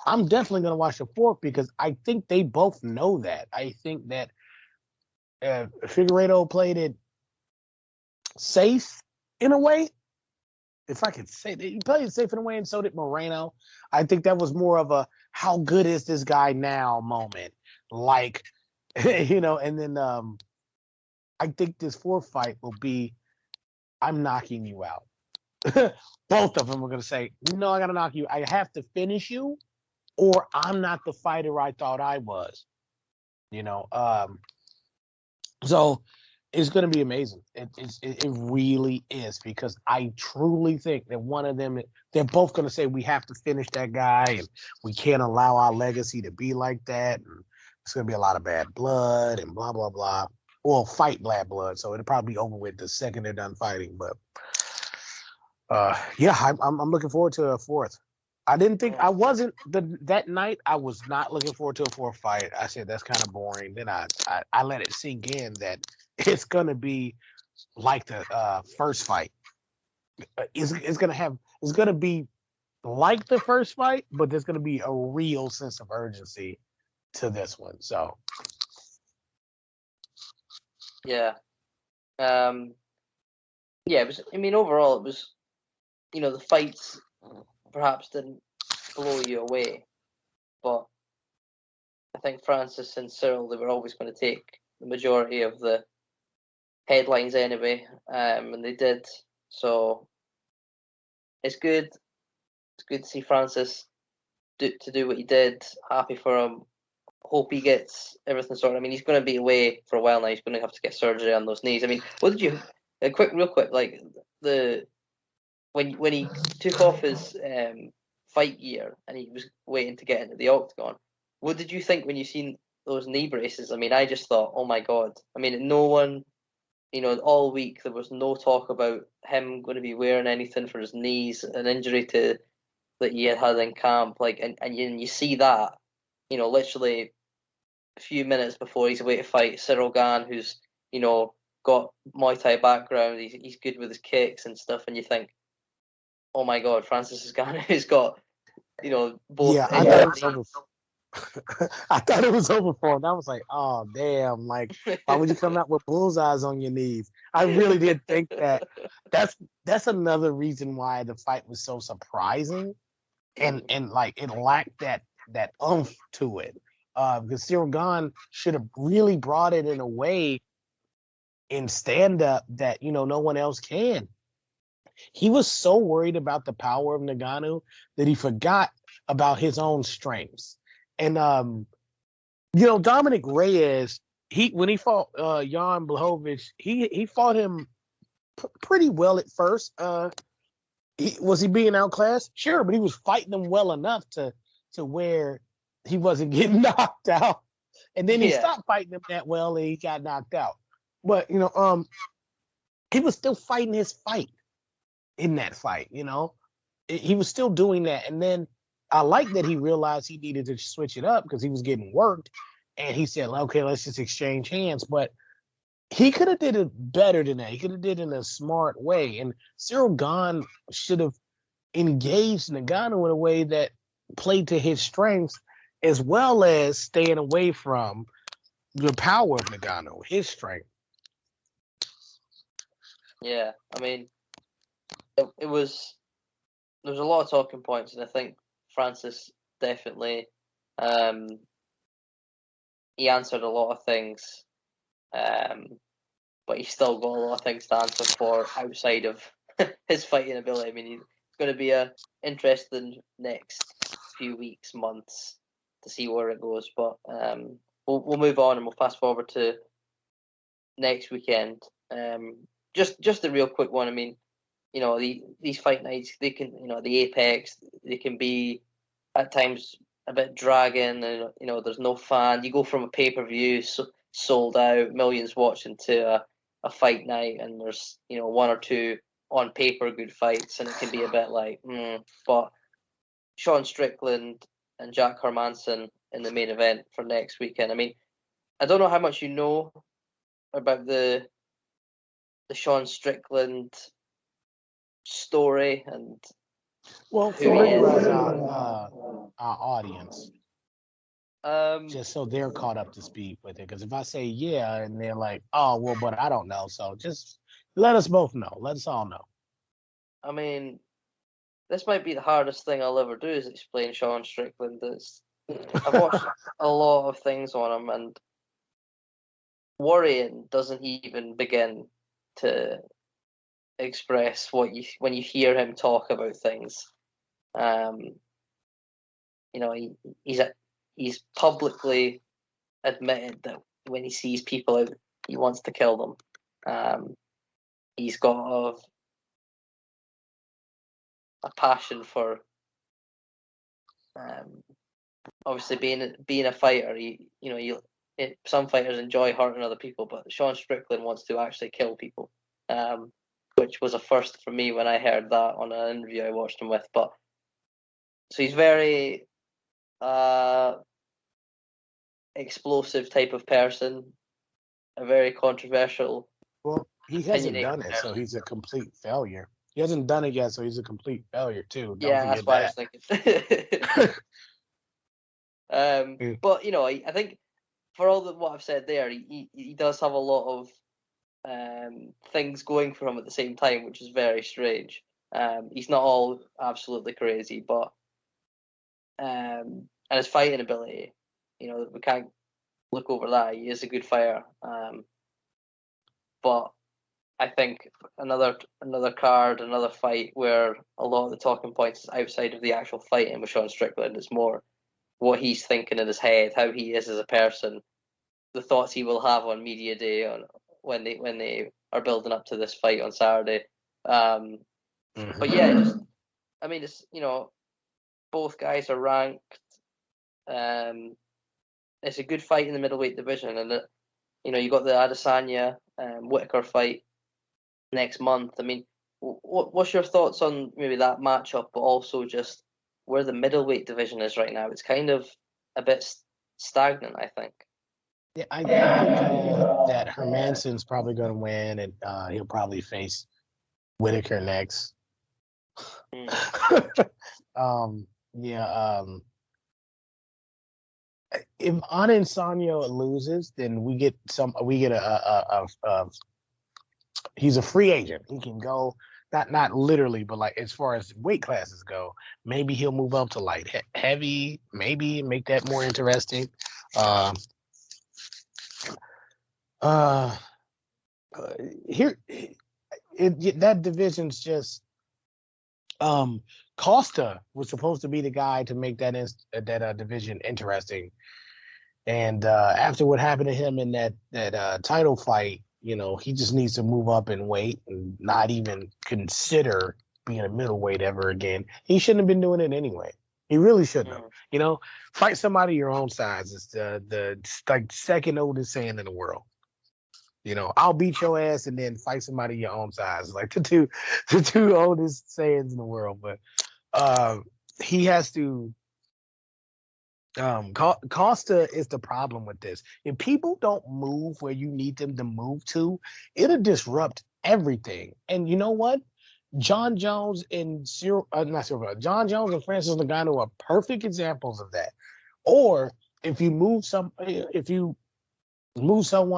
Speaker 1: I'm definitely gonna watch the fourth because I think they both know that. I think that Figueiredo played it safe in a way. If I could say that, he played it safe in a way, and so did Moreno. I think that was more of a how good is this guy now moment. And then I think this fourth fight will be I'm knocking you out. Both of them are going to say, no, I got to knock you. I have to finish you, or I'm not the fighter I thought I was. So it's going to be amazing. It really is, because I truly think that one of them, they're both going to say we have to finish that guy and we can't allow our legacy to be like that. And it's going to be a lot of bad blood and blah, blah, blah. Well, fight bad blood. So it'll probably be over with the second they're done fighting. But I'm looking forward to a fourth. I didn't think I wasn't that night. I was not looking forward to a fourth fight. I said that's kind of boring. Then I let it sink in that it's gonna be like the first fight. It's gonna be like the first fight, but there's gonna be a real sense of urgency to this one. So
Speaker 4: yeah, it was. I mean, overall, it was. The fights perhaps didn't blow you away, but I think Francis and Cyril, they were always going to take the majority of the headlines anyway, and they did. So it's good. It's good to see Francis do what he did. Happy for him. Hope he gets everything sorted. I mean, he's going to be away for a while now. He's going to have to get surgery on those knees. I mean, what did you? Real quick, like when he took off his fight gear and he was waiting to get into the octagon. What did you think when you seen those knee braces? I mean, I just thought, oh my god. I mean, no one, all week there was no talk about him going to be wearing anything for his knees, an injury that he had in camp. Like, and you see that, literally a few minutes before he's away to fight Cyril Gane, who's got Muay Thai background. He's good with his kicks and stuff, and you think, oh my god, Francis Ngannou has got both.
Speaker 1: Yeah, I thought it was over. I thought it was over for him. I was like, oh damn! Like, why would you come out with bullseyes on your knees? I really did think that. That's another reason why the fight was so surprising, and like it lacked that oomph to it. Because Cyril Gane should have really brought it in a way in stand up that no one else can. He was so worried about the power of Ngannou that he forgot about his own strengths. And Dominic Reyes, when he fought Jan Blachowicz, he fought him pretty well at first. Was he being outclassed? Sure, but he was fighting him well enough to where he wasn't getting knocked out. And then he stopped fighting him that well and he got knocked out. But he was still fighting his fight in that fight. He was still doing that. And then I like that he realized he needed to switch it up because he was getting worked. And he said, okay, let's just exchange hands. But he could have did it better than that. He could have did it in a smart way. And Cyril Gane should have engaged Ngannou in a way that played to his strengths as well as staying away from the power of Ngannou, his strength.
Speaker 4: Yeah, I mean, there was a lot of talking points, and I think Francis definitely he answered a lot of things, but he's still got a lot of things to answer for outside of his fighting ability. I mean, he's going to be a interesting next few weeks, months to see where it goes. But we'll move on and we'll fast forward to next weekend. Just a real quick one. I mean, these fight nights, they can, the Apex, they can be at times a bit dragging, and there's no fan. You go from a pay-per-view sold out, millions watching, to a fight night, and there's one or two on paper good fights, and it can be a bit like, But Sean Strickland and Jack Hermanson in the main event for next weekend. I mean, I don't know how much you know about the Sean Strickland story and
Speaker 1: familiarize our audience, just so they're caught up to speed with it. Because if I say yeah, and they're like, oh well, but I don't know, so just let us both know. Let us all know.
Speaker 4: I mean, this might be the hardest thing I'll ever do is explain Sean Strickland. I've watched a lot of things on him, and worrying doesn't even begin to express when you hear him talk about things. He's publicly admitted that when he sees people out, he wants to kill them. He's got a passion for obviously being a fighter. Some fighters enjoy hurting other people, but Sean Strickland wants to actually kill people, which was a first for me when I heard that on an interview I watched him with. But so he's very explosive type of person, a very controversial.
Speaker 1: Well, he hasn't done it, so he's a complete failure. He hasn't done it yet, so he's a complete failure too.
Speaker 4: That's what I was thinking. But I think for all what I've said there, he does have a lot of things going for him at the same time, which is very strange. He's not all absolutely crazy, but and his fighting ability, we can't look over that. He is a good fighter, but I think another card, another fight where a lot of the talking points is outside of the actual fighting with Sean Strickland. It's more what he's thinking in his head, how he is as a person, the thoughts he will have on media day, on when they are building up to this fight on Saturday. But yeah, I mean, it's, both guys are ranked. It's a good fight in the middleweight division, and you got the Adesanya Whitaker fight next month. I mean, what's your thoughts on maybe that matchup, but also just where the middleweight division is right now? It's kind of a bit stagnant, I think.
Speaker 1: Yeah, I think that Hermansson's probably going to win, and he'll probably face Whitaker next. If Adesanya loses, then we get he's a free agent. He can go, not literally, but like as far as weight classes go, maybe he'll move up to light heavy, maybe make that more interesting. That division's just Costa was supposed to be the guy to make that division interesting, and after what happened to him in that title fight, he just needs to move up in weight and not even consider being a middleweight ever again. He shouldn't have been doing it anyway. He really shouldn't have. Fight somebody your own size is the like second oldest saying in the world. I'll beat your ass and then fight somebody your own size, like the two oldest sayings in the world. But he has to. Costa is the problem with this. If people don't move where you need them to move to, it'll disrupt everything. And you know what? John Jones and John Jones and Francis Ngannou are perfect examples of that. Or if you move someone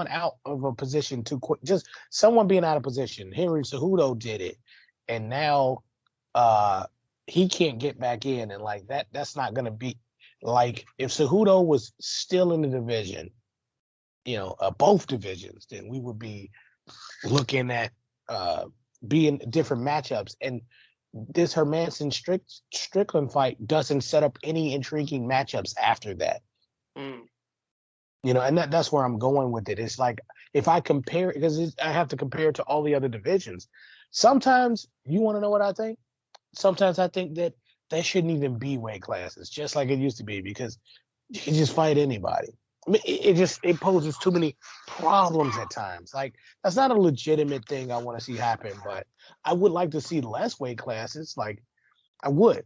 Speaker 1: out of a position too quick, just someone being out of position. Henry Cejudo did it, and now he can't get back in, and like that's not gonna be like if Cejudo was still in the division, both divisions, then we would be looking at being different matchups. And this Hermansson Strickland fight doesn't set up any intriguing matchups after that. And that's where I'm going with it. It's like if I compare, because I have to compare it to all the other divisions. Sometimes, you want to know what I think? Sometimes I think that there shouldn't even be weight classes, just like it used to be, because you can just fight anybody. I mean, it poses too many problems at times. Like, that's not a legitimate thing I want to see happen, but I would like to see less weight classes. Like, I would.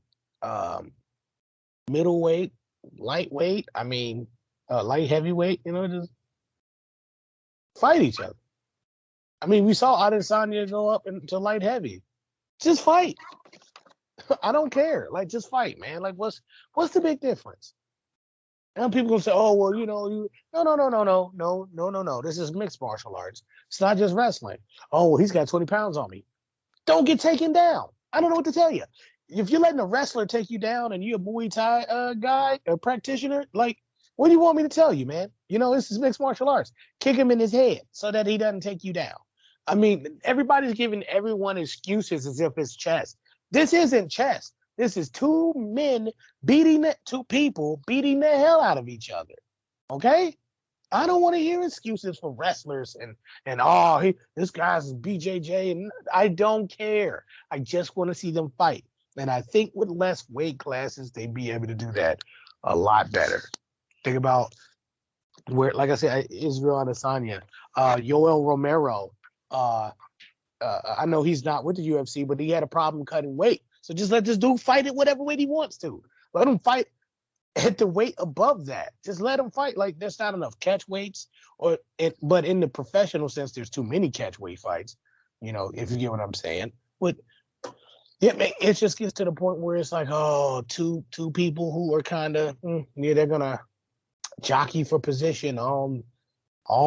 Speaker 1: Middleweight, lightweight, light heavyweight, just fight each other. I mean, we saw Adesanya go up into light heavy. Just fight. I don't care. Like, just fight, man. Like, what's the big difference? And people gonna say, oh, well, no. This is mixed martial arts. It's not just wrestling. Oh, well, he's got 20 pounds on me. Don't get taken down. I don't know what to tell you. If you're letting a wrestler take you down and you're a Muay Thai guy, a practitioner, like, what do you want me to tell you, man? This is mixed martial arts. Kick him in his head so that he doesn't take you down. I mean, everybody's giving everyone excuses as if it's chess. This isn't chess. This is two people beating the hell out of each other. Okay? I don't want to hear excuses for wrestlers and this guy's BJJ, and I don't care. I just want to see them fight. And I think with less weight classes, they'd be able to do that a lot better. Think about where, like I said, Israel Adesanya, Yoel Romero. I know he's not with the UFC, but he had a problem cutting weight. So just let this dude fight at whatever weight he wants to. Let him fight at the weight above that. Just let him fight. Like, there's not enough catch weights, but in the professional sense, there's too many catch weight fights. If you get what I'm saying. But yeah, it just gets to the point where it's like, two people who are kind of they're gonna jockey for position all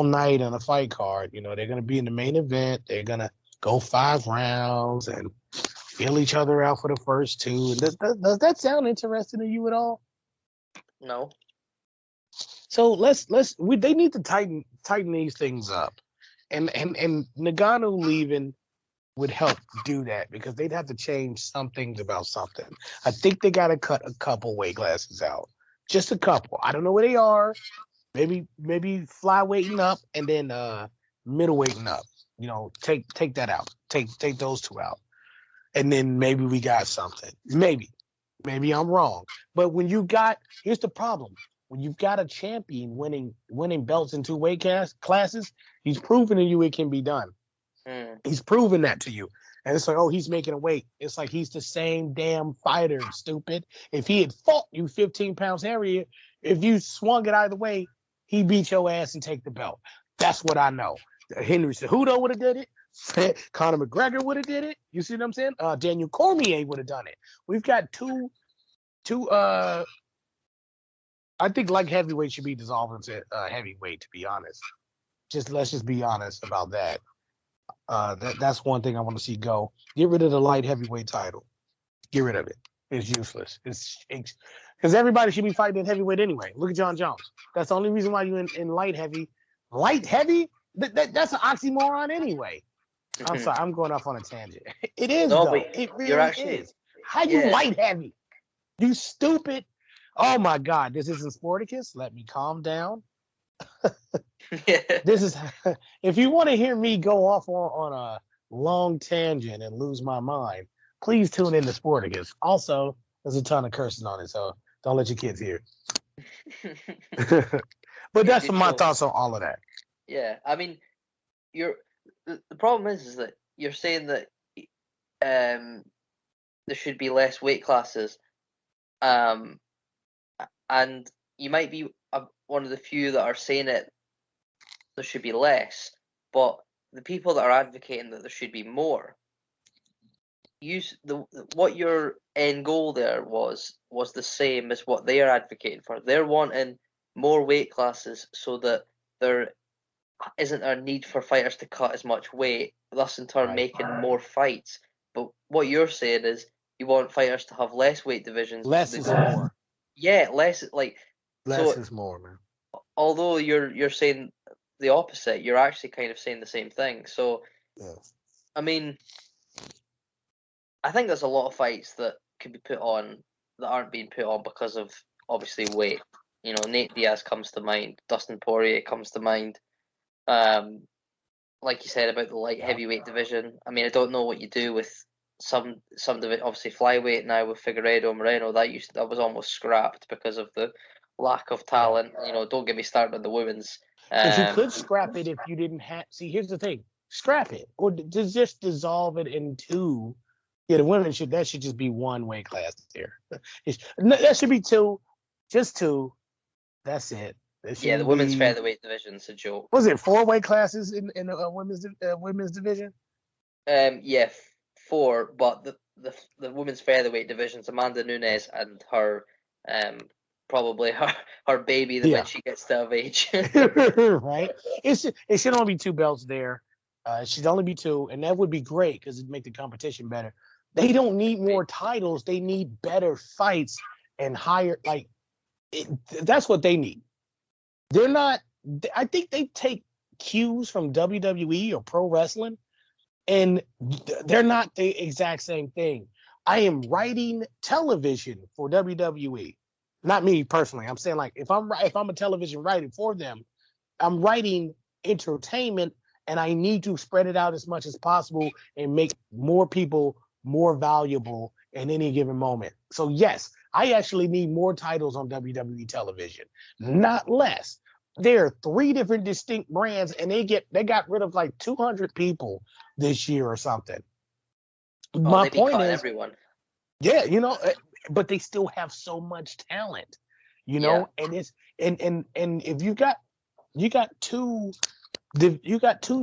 Speaker 1: night on a fight card. They're gonna be in the main event. They're gonna go 5 rounds and feel each other out for the first 2. Does that sound interesting to you at all?
Speaker 4: No.
Speaker 1: So they need to tighten these things up. And Ngannou leaving would help do that because they'd have to change some things about something. I think they got to cut a couple weight classes out, just a couple. I don't know where they are. Maybe flyweighting up and then middleweighting up. You know, take that out. Take those two out, and then maybe we got something. Maybe I'm wrong. But here's the problem. When you've got a champion winning belts in two weight classes, he's proven to you it can be done. He's proven that to you. And it's like, oh, he's making a weight. It's like he's the same damn fighter, stupid. If he had fought you 15 pounds heavier, if you swung it either way, he beat your ass and take the belt. That's what I know. Henry Cejudo would have did it. Conor McGregor would have did it. You see what I'm saying? Daniel Cormier would have done it. We've got two I think like heavyweight should be dissolved into heavyweight, to be honest. Let's just be honest about that. That's one thing I want to see go. Get rid of the light heavyweight title. Get rid of it. It's useless. It's because everybody should be fighting in heavyweight anyway. Look at John Jones. That's the only reason why you're in light heavy. Light heavy? That's an oxymoron anyway. I'm sorry. I'm going off on a tangent. It is,
Speaker 4: No,
Speaker 1: though.
Speaker 4: but
Speaker 1: It really
Speaker 4: you're actually-
Speaker 1: is. How you light heavy? You stupid. Oh, my God. This isn't Sporticus. Let me calm down. This is if you want to hear me go off on a long tangent and lose my mind, please tune in to Sporticus. Also, there's a ton of cursing on it, so don't let your kids hear it. But that's my thoughts on all of that.
Speaker 4: Yeah, I mean, the problem is that you're saying that there should be less weight classes, and you might be one of the few that are saying it. There should be less, but the people that are advocating that there should be more, what your end goal there was the same as what they are advocating for. They're wanting more weight classes so that there isn't a need for fighters to cut as much weight, thus in turn making more fights. But what you're saying is you want fighters to have less weight divisions.
Speaker 1: Less is more.
Speaker 4: Yeah, less
Speaker 1: is more, man.
Speaker 4: Although you're saying the opposite, you're actually kind of saying the same thing. So, I mean, I think there's a lot of fights that could be put on that aren't being put on because of obviously weight. You know, Nate Diaz comes to mind, Dustin Poirier comes to mind. Like you said about the light heavyweight division. I mean, I don't know what you do with some obviously flyweight now with Figueiredo and Moreno. That was almost scrapped because of the lack of talent. You know, don't get me started on the women's.
Speaker 1: Because you could scrap it if you didn't have. See, here's the thing: scrap it, or just dissolve it into. Yeah, the women should just be one weight class there. That should be two, just two. That's it.
Speaker 4: Yeah, the women's featherweight division's a joke.
Speaker 1: Was it 4 weight classes in the women's division?
Speaker 4: Yeah, 4, but the women's featherweight division's Amanda Nunes and her probably her baby when she gets to of age.
Speaker 1: Right. It should only be 2 belts there. It should only be 2, and that would be great because it'd make the competition better. They don't need more titles. They need better fights and higher. That's what they need. They're not. I think they take cues from WWE or pro wrestling, and they're not the exact same thing. I am writing television for WWE. Not me personally. I'm saying if I'm a television writer for them, I'm writing entertainment, and I need to spread it out as much as possible and make more people more valuable in any given moment. So yes, I actually need more titles on WWE television, not less. There are 3 different distinct brands, and they got rid of 200 people this year or something. My point is,
Speaker 4: everyone.
Speaker 1: Yeah, but they still have so much talent, and it's and if you got 2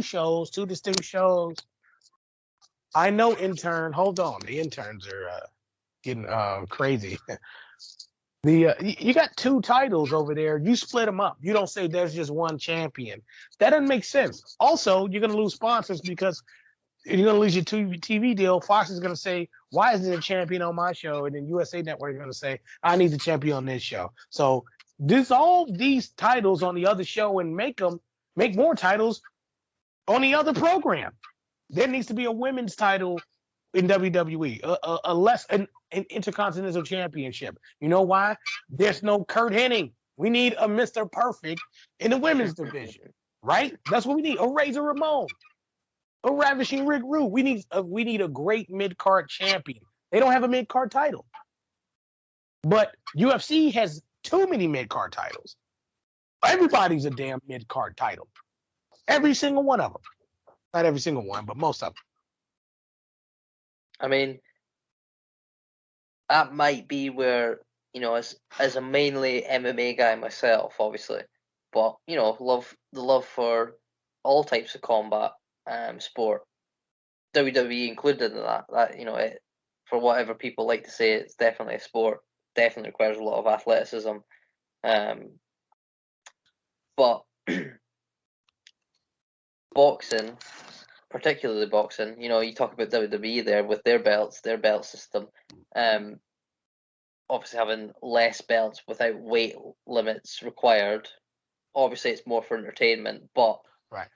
Speaker 1: shows, 2 distinct shows. I know hold on, the interns are getting crazy. You got 2 titles over there. You split them up. You don't say there's just one champion. That doesn't make sense. Also, you're going to lose sponsors because you're going to lose your TV deal. Fox is going to say, why isn't a champion on my show? And then USA Network is going to say, I need the champion on this show. So dissolve these titles on the other show and make more titles On the other program, there needs to be a women's title in WWE, an Intercontinental Championship. You know why? There's no Kurt Hennig. We need a Mr. Perfect in the women's division, right? That's what we need. A Razor Ramon, a Ravishing Rick Rude. We need a great mid-card champion. They don't have a mid-card title, but UFC has too many mid-card titles. Everybody's a damn mid-card title. Every single one of them. Not every single one, but most of them.
Speaker 4: I mean, that might be where, as a mainly MMA guy myself, obviously, but the love for all types of combat sport, WWE included in that. That for whatever people like to say, it's definitely a sport. Definitely requires a lot of athleticism. But boxing, particularly boxing, you talk about WWE there with their belt system, obviously having less belts without weight limits required. Obviously, it's more for entertainment, but
Speaker 1: right.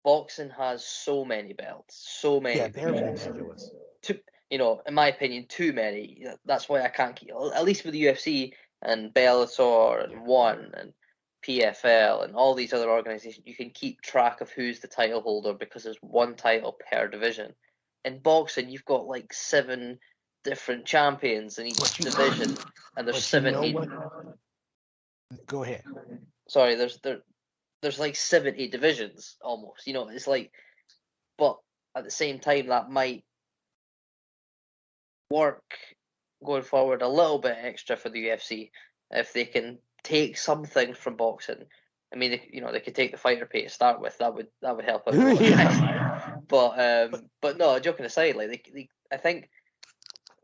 Speaker 4: Boxing has so many belts, so many.
Speaker 1: Yeah, they're ridiculous.
Speaker 4: In my opinion, too many. That's why I can't keep, at least with the UFC and Bellator and ONE and PFL and all these other organizations, you can keep track of who's the title holder because there's one title per division. In boxing, you've got like 7 different champions in each division, and there's 70.
Speaker 1: Go ahead.
Speaker 4: Sorry, there's like 70 divisions almost. It's like, but at the same time, that might work going forward a little bit extra for the UFC if they can take something from boxing. I mean, they could take the fighter pay to start with. That would help out.
Speaker 1: Yeah.
Speaker 4: But no, joking aside, I think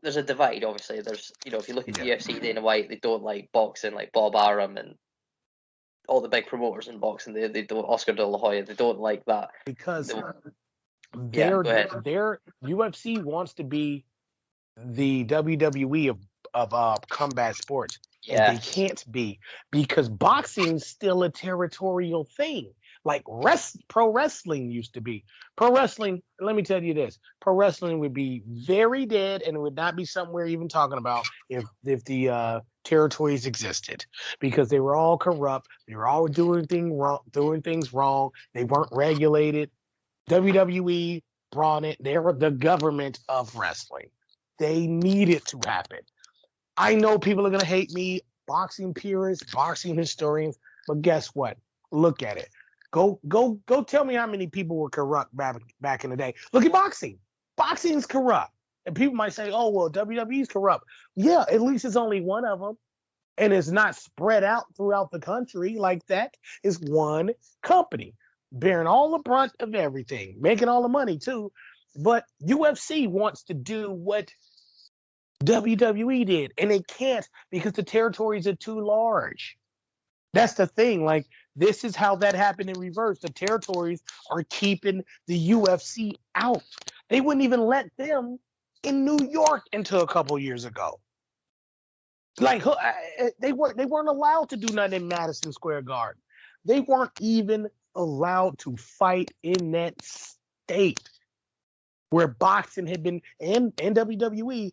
Speaker 4: there's a divide. Obviously, there's if you look at the UFC, Dana White, they don't like boxing, like Bob Arum and all the big promoters in boxing. They don't, Oscar De La Hoya, they don't like that
Speaker 1: because
Speaker 4: their
Speaker 1: UFC wants to be the WWE of combat sports. And they can't be because boxing's still a territorial thing. Like pro wrestling used to be. Pro wrestling, let me tell you this. Pro wrestling would be very dead and it would not be something we're even talking about if the territories existed. Because they were all corrupt. They were all doing things wrong. They weren't regulated. WWE brought it. They were the government of wrestling. They need it to happen. I know people are going to hate me, boxing purists, boxing historians, but guess what? Look at it. Go tell me how many people were corrupt back in the day. Look at boxing. Boxing's corrupt. And people might say, oh, well, WWE's corrupt. Yeah, at least it's only one of them. And it's not spread out throughout the country like that. It's one company bearing all the brunt of everything, making all the money too. But UFC wants to do what WWE did, and they can't because the territories are too large. That's the thing. Like, this is how that happened in reverse. The territories are keeping the UFC out. They wouldn't even let them in New York until a couple years ago. Like, they weren't allowed to do nothing in Madison Square Garden. They weren't even allowed to fight in that state where boxing had been, and WWE.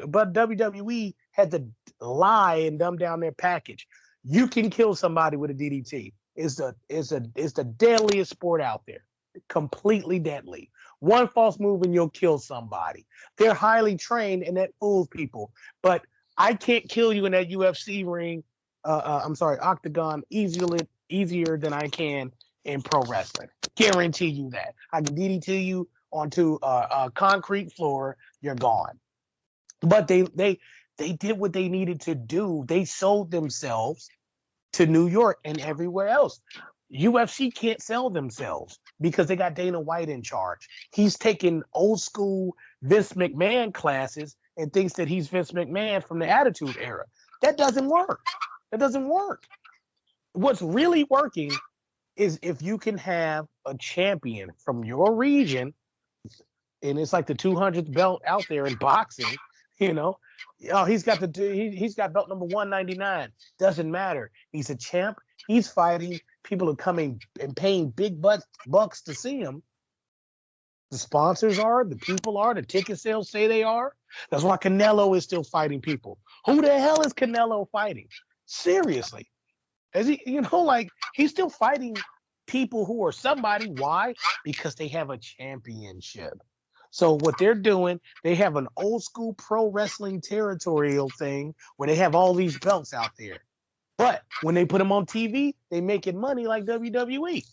Speaker 1: But WWE had to lie and dumb down their package. You can kill somebody with a DDT. It's the deadliest sport out there. Completely deadly. One false move and you'll kill somebody. They're highly trained and that fools people. But I can't kill you in that UFC ring. Octagon easier than I can in pro wrestling. Guarantee you that. I can DDT you onto a concrete floor. You're gone. But they did what they needed to do. They sold themselves to New York and everywhere else. UFC can't sell themselves because they got Dana White in charge. He's taking old school Vince McMahon classes and thinks that he's Vince McMahon from the Attitude Era. That doesn't work. What's really working is if you can have a champion from your region, and it's like the 200th belt out there in boxing. He's got belt number 199. Doesn't matter. He's a champ. He's fighting People are coming and paying big bucks to see him. The sponsors are, the people are, the ticket sales say they are. That's why Canelo is still fighting people. Who the hell is Canelo fighting? Seriously. Is he, he's still fighting people who are somebody. Why? Because they have a championship. So what they're doing, they have an old school pro wrestling territorial thing where they have all these belts out there. But when they put them on TV, they making money like WWE.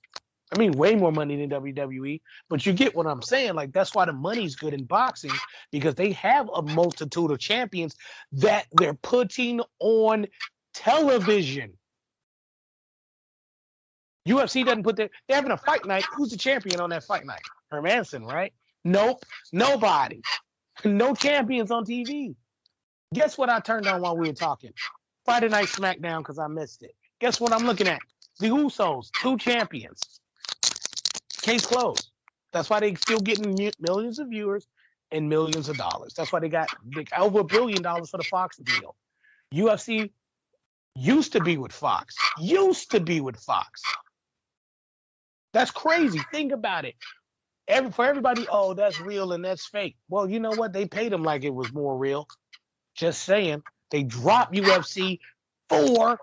Speaker 1: I mean, way more money than WWE, but you get what I'm saying. Like, that's why the money's good in boxing, because they have a multitude of champions that they're putting on television. UFC doesn't put they're having a fight night. Who's the champion on that fight night? Hermanson, right? Nope. Nobody. No champions on TV. Guess what I turned on while we were talking? Friday Night SmackDown, because I missed it. Guess what I'm looking at? The Usos, 2 champions. Case closed. That's why they still getting millions of viewers and millions of dollars. That's why they got over $1 billion for the Fox deal. UFC used to be with Fox. That's crazy. Think about it. For everybody, oh, that's real and that's fake. Well, you know what? They paid them like it was more real. Just saying. They dropped UFC for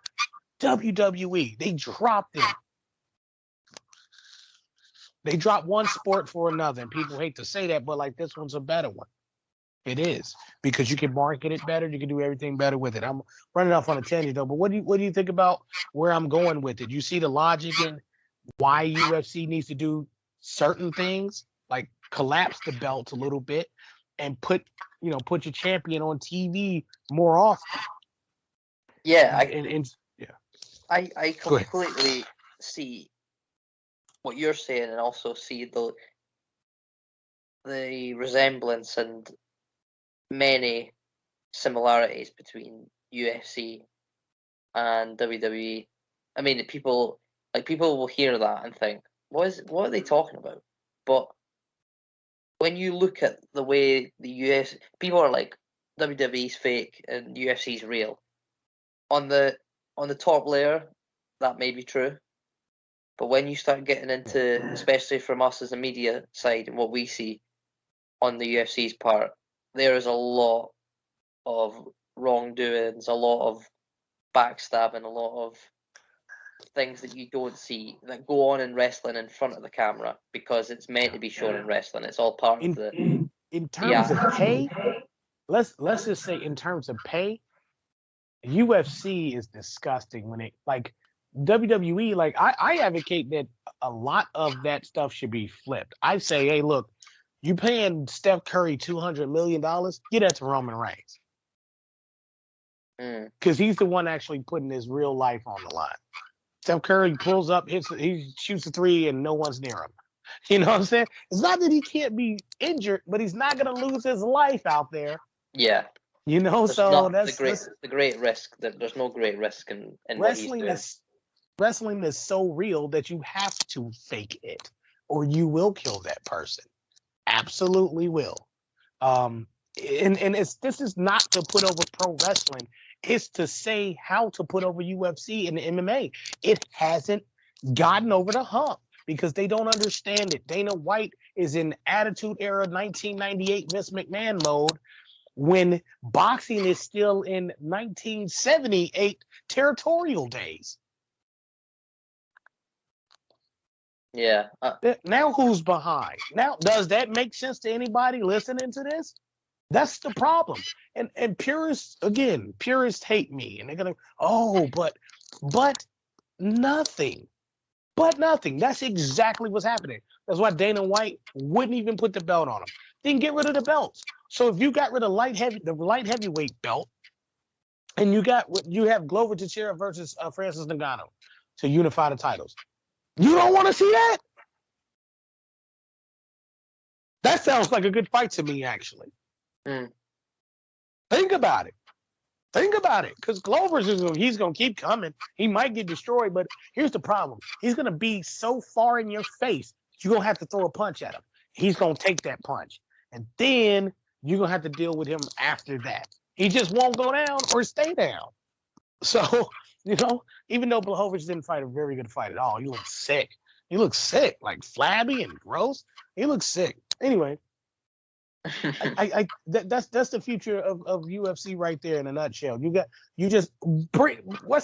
Speaker 1: WWE. They dropped it. They dropped one sport for another, and people hate to say that, but like, this one's a better one. It is, because you can market it better. You can do everything better with it. I'm running off on a tangent though, but what do you think about where I'm going with it? You see the logic in why UFC needs to do certain things, like collapse the belts a little bit and put your champion on TV more often.
Speaker 4: Yeah,
Speaker 1: I
Speaker 4: completely see what you're saying, and also see the resemblance and many similarities between UFC and WWE. I mean, people will hear that and think, what are they talking about? But when you look at the way the UFC, people are like, WWE's fake and UFC's real. On the top layer, that may be true. But when you start getting into, especially from us as a media side and what we see on the UFC's part, there is a lot of wrongdoings, a lot of backstabbing, a lot of things that you don't see that go on in wrestling in front of the camera, because it's meant to be shown in wrestling. It's all part of the.
Speaker 1: In terms of pay, let's just say in terms of pay, UFC is disgusting when it, like, WWE, like, I advocate that a lot of that stuff should be flipped. I say, hey, look, you paying Steph Curry $200 million, get that to Roman Reigns. Because he's the one actually putting his real life on the line. Steph Curry pulls up, he shoots a 3, and no one's near him. You know what I'm saying? It's not that he can't be injured, but he's not going to lose his life out there.
Speaker 4: Yeah.
Speaker 1: You know,
Speaker 4: there's
Speaker 1: so
Speaker 4: that's the great risk. There's no great risk in
Speaker 1: wrestling.
Speaker 4: What he's doing.
Speaker 1: Wrestling is so real that you have to fake it, or you will kill that person. Absolutely will. And this is not to put over pro wrestling. It's to say how to put over UFC and MMA. It hasn't gotten over the hump because they don't understand it. Dana White is in Attitude Era 1998 Vince McMahon mode, when boxing is still in 1978 territorial days.
Speaker 4: Yeah.
Speaker 1: Now who's behind? Now, does that make sense to anybody listening to this? That's the problem. And purists hate me, and they're gonna, but nothing. But nothing. That's exactly what's happening. That's why Dana White wouldn't even put the belt on him. Then get rid of the belts. So if you got rid of the light heavyweight belt, and you have Glover Teixeira versus Francis Ngannou to unify the titles, you don't want to see that? That sounds like a good fight to me, actually. Think about it. Because Glover's he's going to keep coming. He might get destroyed, but here's the problem. He's going to be so far in your face, you're going to have to throw a punch at him. He's going to take that punch. And then you're going to have to deal with him after that. He just won't go down or stay down. So You know, even though Blachowicz didn't fight a very good fight at all, he looked sick. He looked sick, like flabby and gross. He looked sick. Anyway, that's the future of UFC right there in a nutshell. What's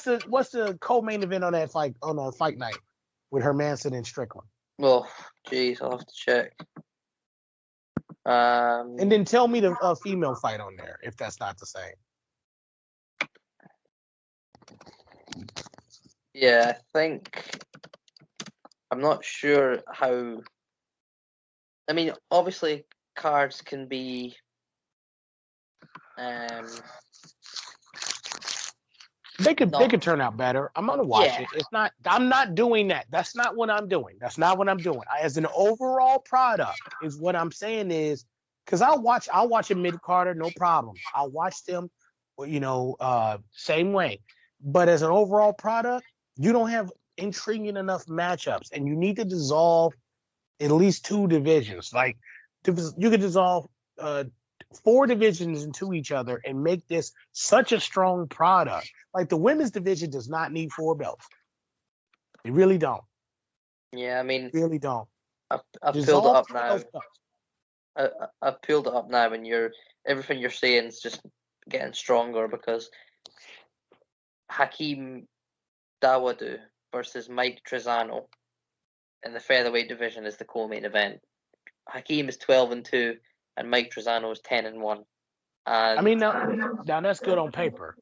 Speaker 1: the co-main event on that fight on fight night with Hermanson and Strickland?
Speaker 4: Well, geez, I'll have to check.
Speaker 1: And then tell me the female fight on there if that's not the same.
Speaker 4: Yeah, I think I'm not sure how. I mean, obviously, cards can be.
Speaker 1: They could turn out better. I'm gonna watch it. It's not. I'm not doing that. That's not what I'm doing. That's not what I'm doing. As an overall product, is what I'm saying is because I'll watch a mid carder, no problem. I'll watch them, same way. But as an overall product, you don't have intriguing enough matchups, and you need to dissolve at least 2 divisions. Like you could dissolve 4 divisions into each other and make this such a strong product. Like the women's division does not need 4 belts. They really don't.
Speaker 4: Yeah, I mean,
Speaker 1: really don't.
Speaker 4: I've pulled it up now. I've pulled it up now, and everything you're saying is just getting stronger because Hakeem Dawodu versus Mike Trizano in the featherweight division is the co-main event. Hakeem is 12-2, and Mike Trizano is 10-1. And
Speaker 1: I mean, now that's good on paper,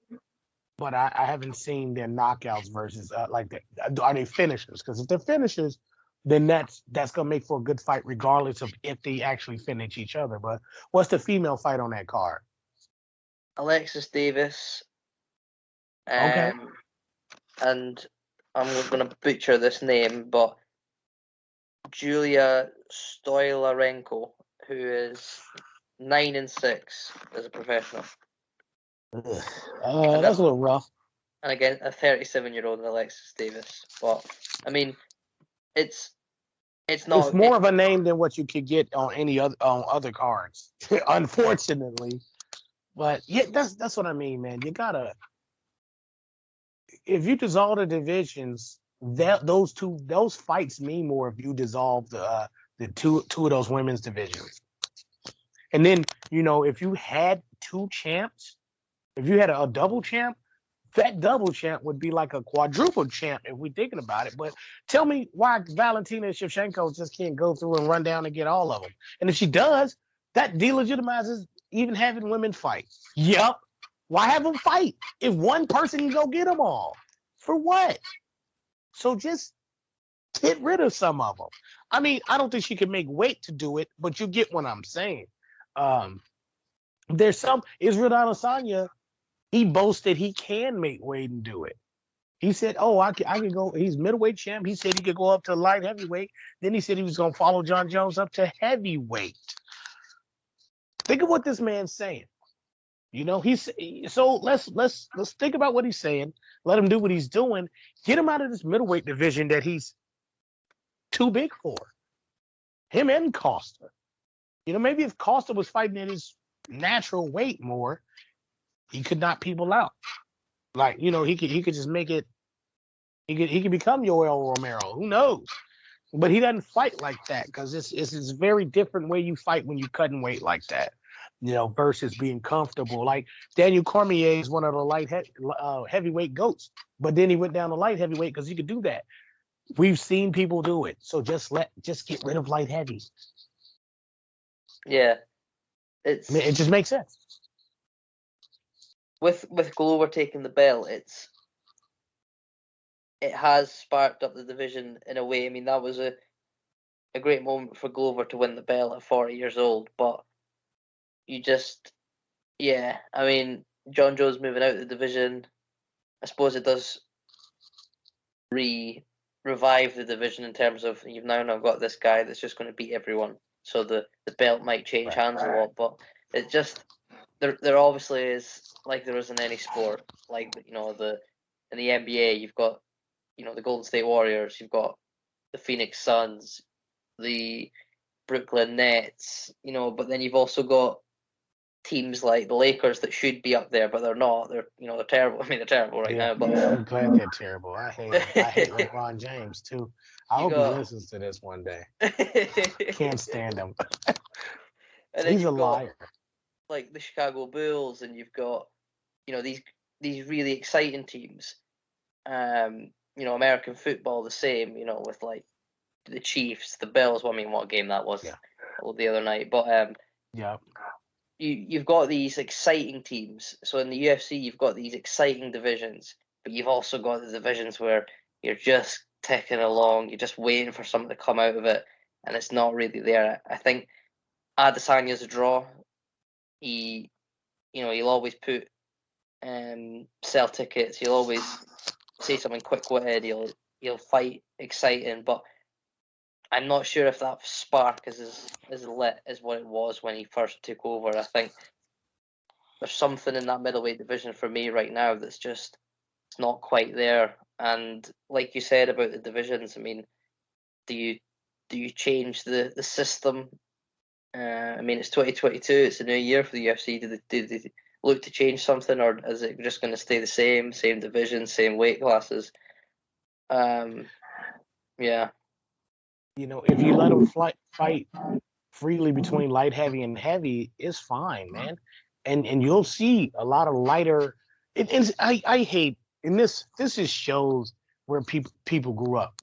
Speaker 1: but I haven't seen their knockouts versus like that. Are they finishers? Because if they're finishers, then that's gonna make for a good fight, regardless of if they actually finish each other. But what's the female fight on that card?
Speaker 4: Alexis Davis.
Speaker 1: Okay.
Speaker 4: And I'm going to butcher this name, but Julia Stoilarenko, who is 9-6 as a professional.
Speaker 1: That's a little rough.
Speaker 4: And again, a 37-year-old Alexis Davis. But I mean, it's not.
Speaker 1: It's more of a name than what you could get on any other cards, unfortunately. But yeah, that's what I mean, man. You gotta. If you dissolve the divisions, those fights mean more if you dissolve the two of those women's divisions. And then, if you had 2 champs, if you had a double champ, that double champ would be like a quadruple champ if we're thinking about it. But tell me why Valentina Shevchenko just can't go through and run down and get all of them. And if she does, that delegitimizes even having women fight. Yup. Why have them fight if one person can go get them all? For what? So just get rid of some of them. I mean, I don't think she can make weight to do it, but you get what I'm saying. There's some Israel Adesanya. He boasted he can make weight and do it. He said, "Oh, I can go." He's middleweight champ. He said he could go up to light heavyweight. Then he said he was going to follow John Jones up to heavyweight. Think of what this man's saying. So let's think about what he's saying. Let him do what he's doing. Get him out of this middleweight division that he's too big for. Him and Costa. Maybe if Costa was fighting at his natural weight more, he could knock people out. Like, he could just make it. He could become Yoel Romero. Who knows? But he doesn't fight like that because it's a very different way you fight when you're cutting weight like that. Versus being comfortable. Like Daniel Cormier is one of the light heavyweight goats, but then he went down to light heavyweight because he could do that. We've seen people do it, so just get rid of light heavy.
Speaker 4: Yeah,
Speaker 1: it just makes sense.
Speaker 4: With Glover taking the belt, it has sparked up the division in a way. I mean, that was a great moment for Glover to win the belt at 40 years old, but I mean, John Jones moving out of the division, I suppose it does revive the division in terms of you've now got this guy that's just going to beat everyone. So the belt might change hands a lot, but it just there obviously is, like there is in any sport, like in the NBA you've got the Golden State Warriors, you've got the Phoenix Suns, the Brooklyn Nets, but then you've also got teams like the Lakers that should be up there, but they're not. They're terrible. I mean, they're terrible right now. But
Speaker 1: I'm glad they're terrible. I hate them. I hate LeBron James too. I hope he listens to this one day. Can't stand him.
Speaker 4: And then
Speaker 1: He's a
Speaker 4: you've got
Speaker 1: liar.
Speaker 4: like the Chicago Bulls, and you've got these really exciting teams. American football the same. With like the Chiefs, the Bills. Well, I mean, what game that was the other night, but
Speaker 1: Yeah.
Speaker 4: You've got these exciting teams. So in the UFC, you've got these exciting divisions, but you've also got the divisions where you're just ticking along, you're just waiting for something to come out of it, and it's not really there. I think Adesanya's a draw. He'll always put sell tickets. He'll always say something quick-witted. He'll fight exciting, but I'm not sure if that spark is as lit as what it was when he first took over. I think there's something in that middleweight division for me right now that's just it's not quite there. And like you said about the divisions, I mean, do you change the system? I mean, it's 2022. It's a new year for the UFC. Do they look to change something, or is it just going to stay the same division, same weight classes? Yeah.
Speaker 1: If you let them fight freely between light heavy and heavy, it's fine, man. And you'll see a lot of lighter. I hate, and this is shows where people grew up.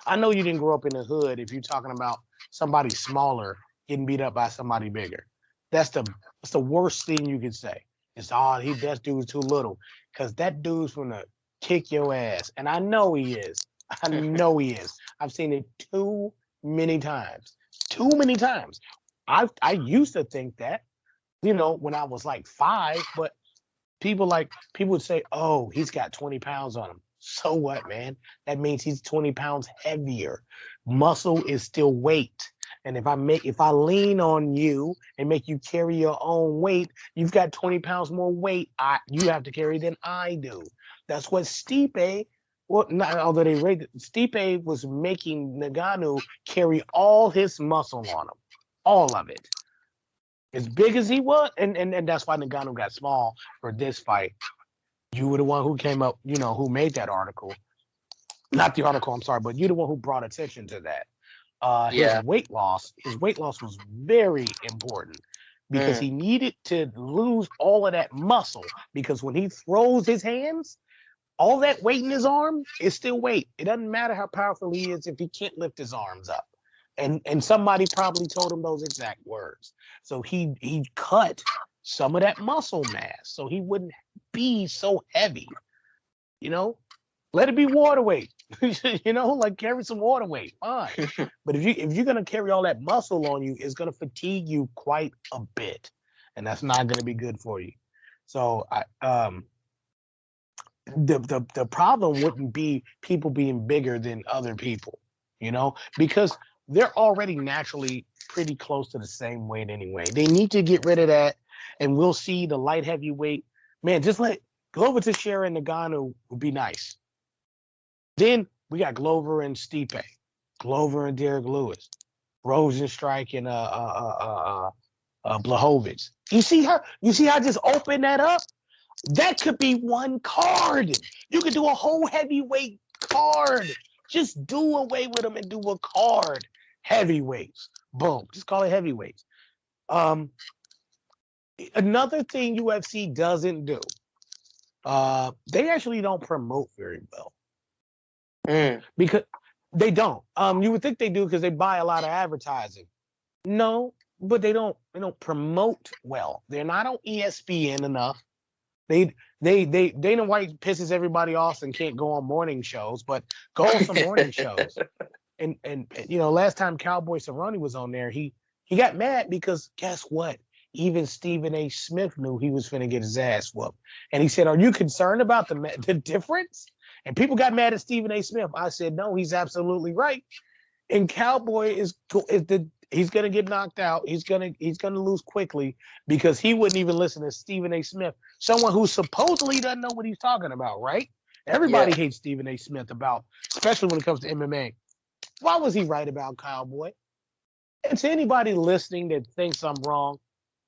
Speaker 1: I know you didn't grow up in the hood if you're talking about somebody smaller getting beat up by somebody bigger. That's the worst thing you could say. It's that dude's too little, because that dude's gonna kick your ass, and I know he is. I know he is. I've seen it too many times. Too many times. I used to think that, when I was like 5, but people would say, oh, he's got 20 pounds on him. So what, man? That means he's 20 pounds heavier. Muscle is still weight. And if I lean on you and make you carry your own weight, you've got 20 pounds more weight you have to carry than I do. That's what Stipe. Well, not although they rated, Stipe was making Ngannou carry all his muscle on him, all of it, as big as he was, and that's why Ngannou got small for this fight. You were the one who came up, who made that article, not the article. I'm sorry, but you're the one who brought attention to that. His weight loss was very important because he needed to lose all of that muscle, because when he throws his hands, all that weight in his arm is still weight. It doesn't matter how powerful he is if he can't lift his arms up. And somebody probably told him those exact words. So he cut some of that muscle mass so he wouldn't be so heavy. Let it be water weight. Like carry some water weight. Fine. But if you're gonna carry all that muscle on you, it's gonna fatigue you quite a bit, and that's not gonna be good for you. So the problem wouldn't be people being bigger than other people, because they're already naturally pretty close to the same weight anyway. They need to get rid of that, and we'll see the light heavyweight. Man, just let Glover Teixeira and Ngannou would be nice. Then we got Glover and Stipe, Glover and Derek Lewis, Rosenstrike and Blachowicz. You see how I just opened that up? That could be one card. You could do a whole heavyweight card. Just do away with them and do a card. Heavyweights. Boom. Just call it heavyweights. Another thing UFC doesn't do, they actually don't promote very well. Because they don't. You would think they do because they buy a lot of advertising. No, but they don't promote well. They're not on ESPN enough. Dana White pisses everybody off and can't go on morning shows, but go on some morning shows. And last time Cowboy Cerrone was on there, he got mad because guess what? Even Stephen A. Smith knew he was finna get his ass whooped. And he said, "Are you concerned about the difference?" And people got mad at Stephen A. Smith. I said, "No, he's absolutely right." And Cowboy he's gonna get knocked out. He's gonna lose quickly because he wouldn't even listen to Stephen A. Smith, someone who supposedly doesn't know what he's talking about, right? Everybody hates Stephen A. Smith especially when it comes to MMA. Why was he right about Cowboy? And to anybody listening that thinks I'm wrong,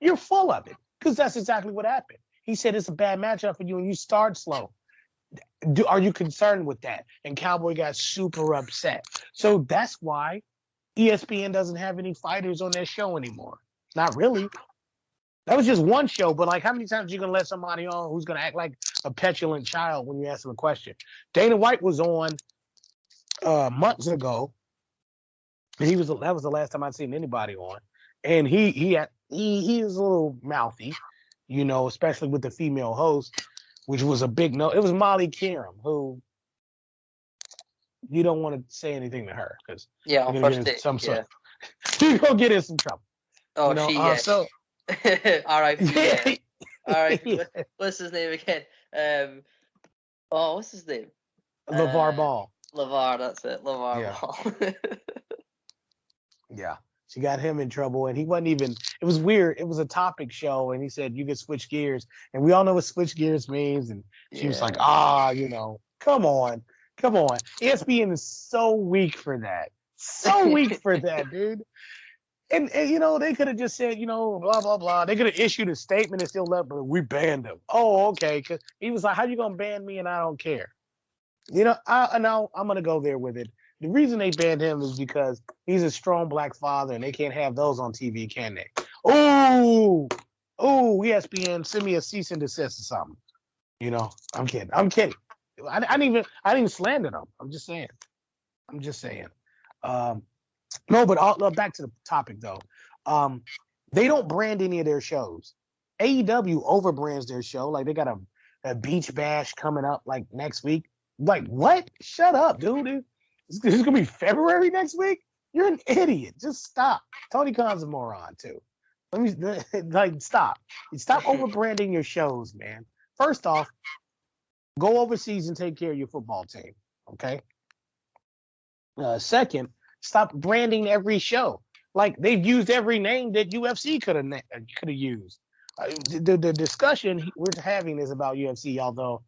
Speaker 1: You're full of it because that's exactly what happened. He said it's a bad matchup for you and you start slow. Are you concerned with that? And Cowboy got super upset. So that's why ESPN doesn't have any fighters on their show anymore. Not really. That was just one show, but like how many times are you going to let somebody on who's going to act like a petulant child when you ask them a question? Dana White was on months ago, and that was the last time I'd seen anybody on. And he is a little mouthy, especially with the female host, which was a big no. It was Molly Qerim, who you don't want to say anything to her because
Speaker 4: on first date,
Speaker 1: you're gonna get in some trouble.
Speaker 4: Oh,
Speaker 1: So
Speaker 4: R.I.P. R.I.P.
Speaker 1: Yeah.
Speaker 4: What's his name again? What's his name?
Speaker 1: LeVar Ball.
Speaker 4: LeVar, that's it. LeVar
Speaker 1: Yeah.
Speaker 4: Ball.
Speaker 1: Yeah. She got him in trouble, and he wasn't even. It was weird. It was a topic show, and he said you could switch gears, and we all know what switch gears means. And she was like, come on. ESPN is so weak for that. So weak for that, dude. And they could have just said, blah blah blah. They could have issued a statement and still left, but we banned him. Oh, okay. Because he was like, how you gonna ban me and I don't care? I'm gonna go there with it. The reason they banned him is because he's a strong black father, and they can't have those on TV, can they? Oh, ESPN, send me a cease and desist or something. I'm kidding. I didn't even slander them. I'm just saying. No, but back to the topic though. They don't brand any of their shows. AEW overbrands their show. Like they got a beach bash coming up like next week. Like what? Shut up, dude. This is gonna be February next week. You're an idiot. Just stop. Tony Khan's a moron too. Stop. Stop overbranding your shows, man. First off, go overseas and take care of your football team. Okay. Second, stop branding every show. Like they've used every name that UFC could have used. The discussion we're having is about UFC, although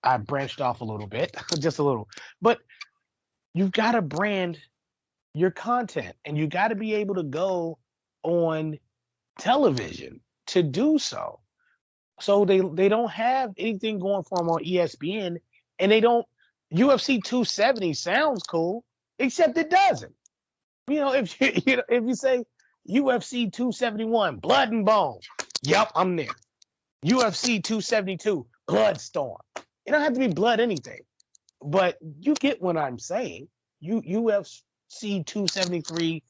Speaker 1: I branched off a little bit, just a little. But you've got to brand your content, and you got to be able to go on television to do so. So they don't have anything going for them on ESPN, and they don't. UFC 270 sounds cool, except it doesn't. If you say UFC 271, Blood and Bone, yep, I'm there. UFC 272, Bloodstorm. It don't have to be blood anything, but you get what I'm saying. UFC 273,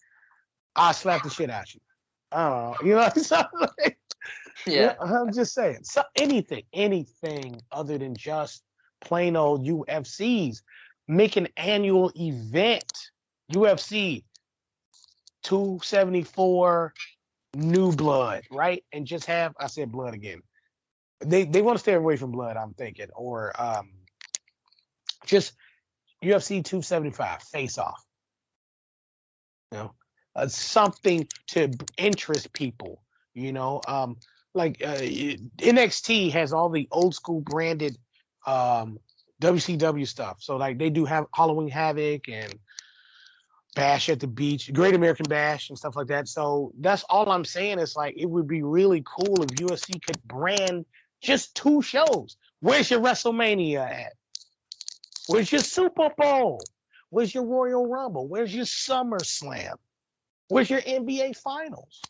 Speaker 1: I slap the shit out you. I don't know.
Speaker 4: Yeah.
Speaker 1: I'm just saying. So anything other than just plain old UFCs. Make an annual event. UFC 274 New Blood, right? And just have, I said blood again. They want to stay away from blood, I'm thinking. Or just UFC 275 Face Off. Something to interest people. NXT has all the old school branded WCW stuff. So like they do have Halloween Havoc and Bash at the Beach, Great American Bash and stuff like that. So that's all I'm saying is like it would be really cool if UFC could brand just 2 shows. Where's your WrestleMania at? Where's your Super Bowl? Where's your Royal Rumble? Where's your SummerSlam? Where's your NBA Finals?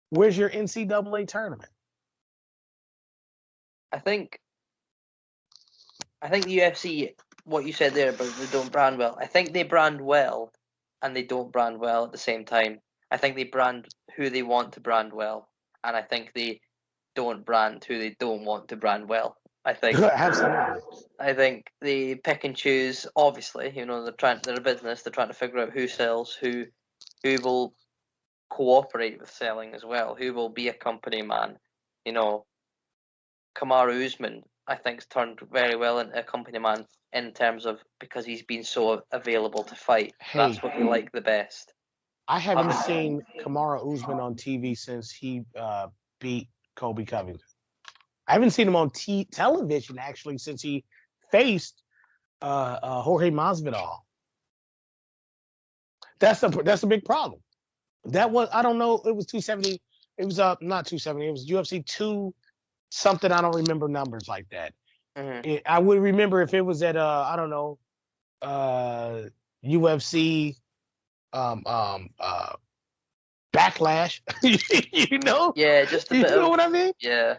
Speaker 1: Where's your NCAA tournament?
Speaker 4: I think the UFC, what you said there about they don't brand well, I think they brand well and they don't brand well at the same time. I think they brand who they want to brand well, and I think they don't brand who they don't want to brand well. I think
Speaker 1: Absolutely.
Speaker 4: I think they pick and choose. Obviously, they're a business. They're trying to figure out who sells, who will cooperate with selling as well, who will be a company man. Kamaru Usman, I think, has turned very well into a company man in terms of because he's been so available to fight. That's what we like the best.
Speaker 1: I haven't seen Kamaru Usman on TV since he beat Colby Covington. I haven't seen him on television actually since he faced Jorge Masvidal. That's a big problem. That was, I don't know. It was 270. It was not 270. It was UFC 2 something. I don't remember numbers like that.
Speaker 4: Mm-hmm.
Speaker 1: I would remember if it was at I don't know, UFC um um uh Backlash. you know,
Speaker 4: Yeah, just a
Speaker 1: you
Speaker 4: bit
Speaker 1: know
Speaker 4: of
Speaker 1: what I mean?
Speaker 4: yeah,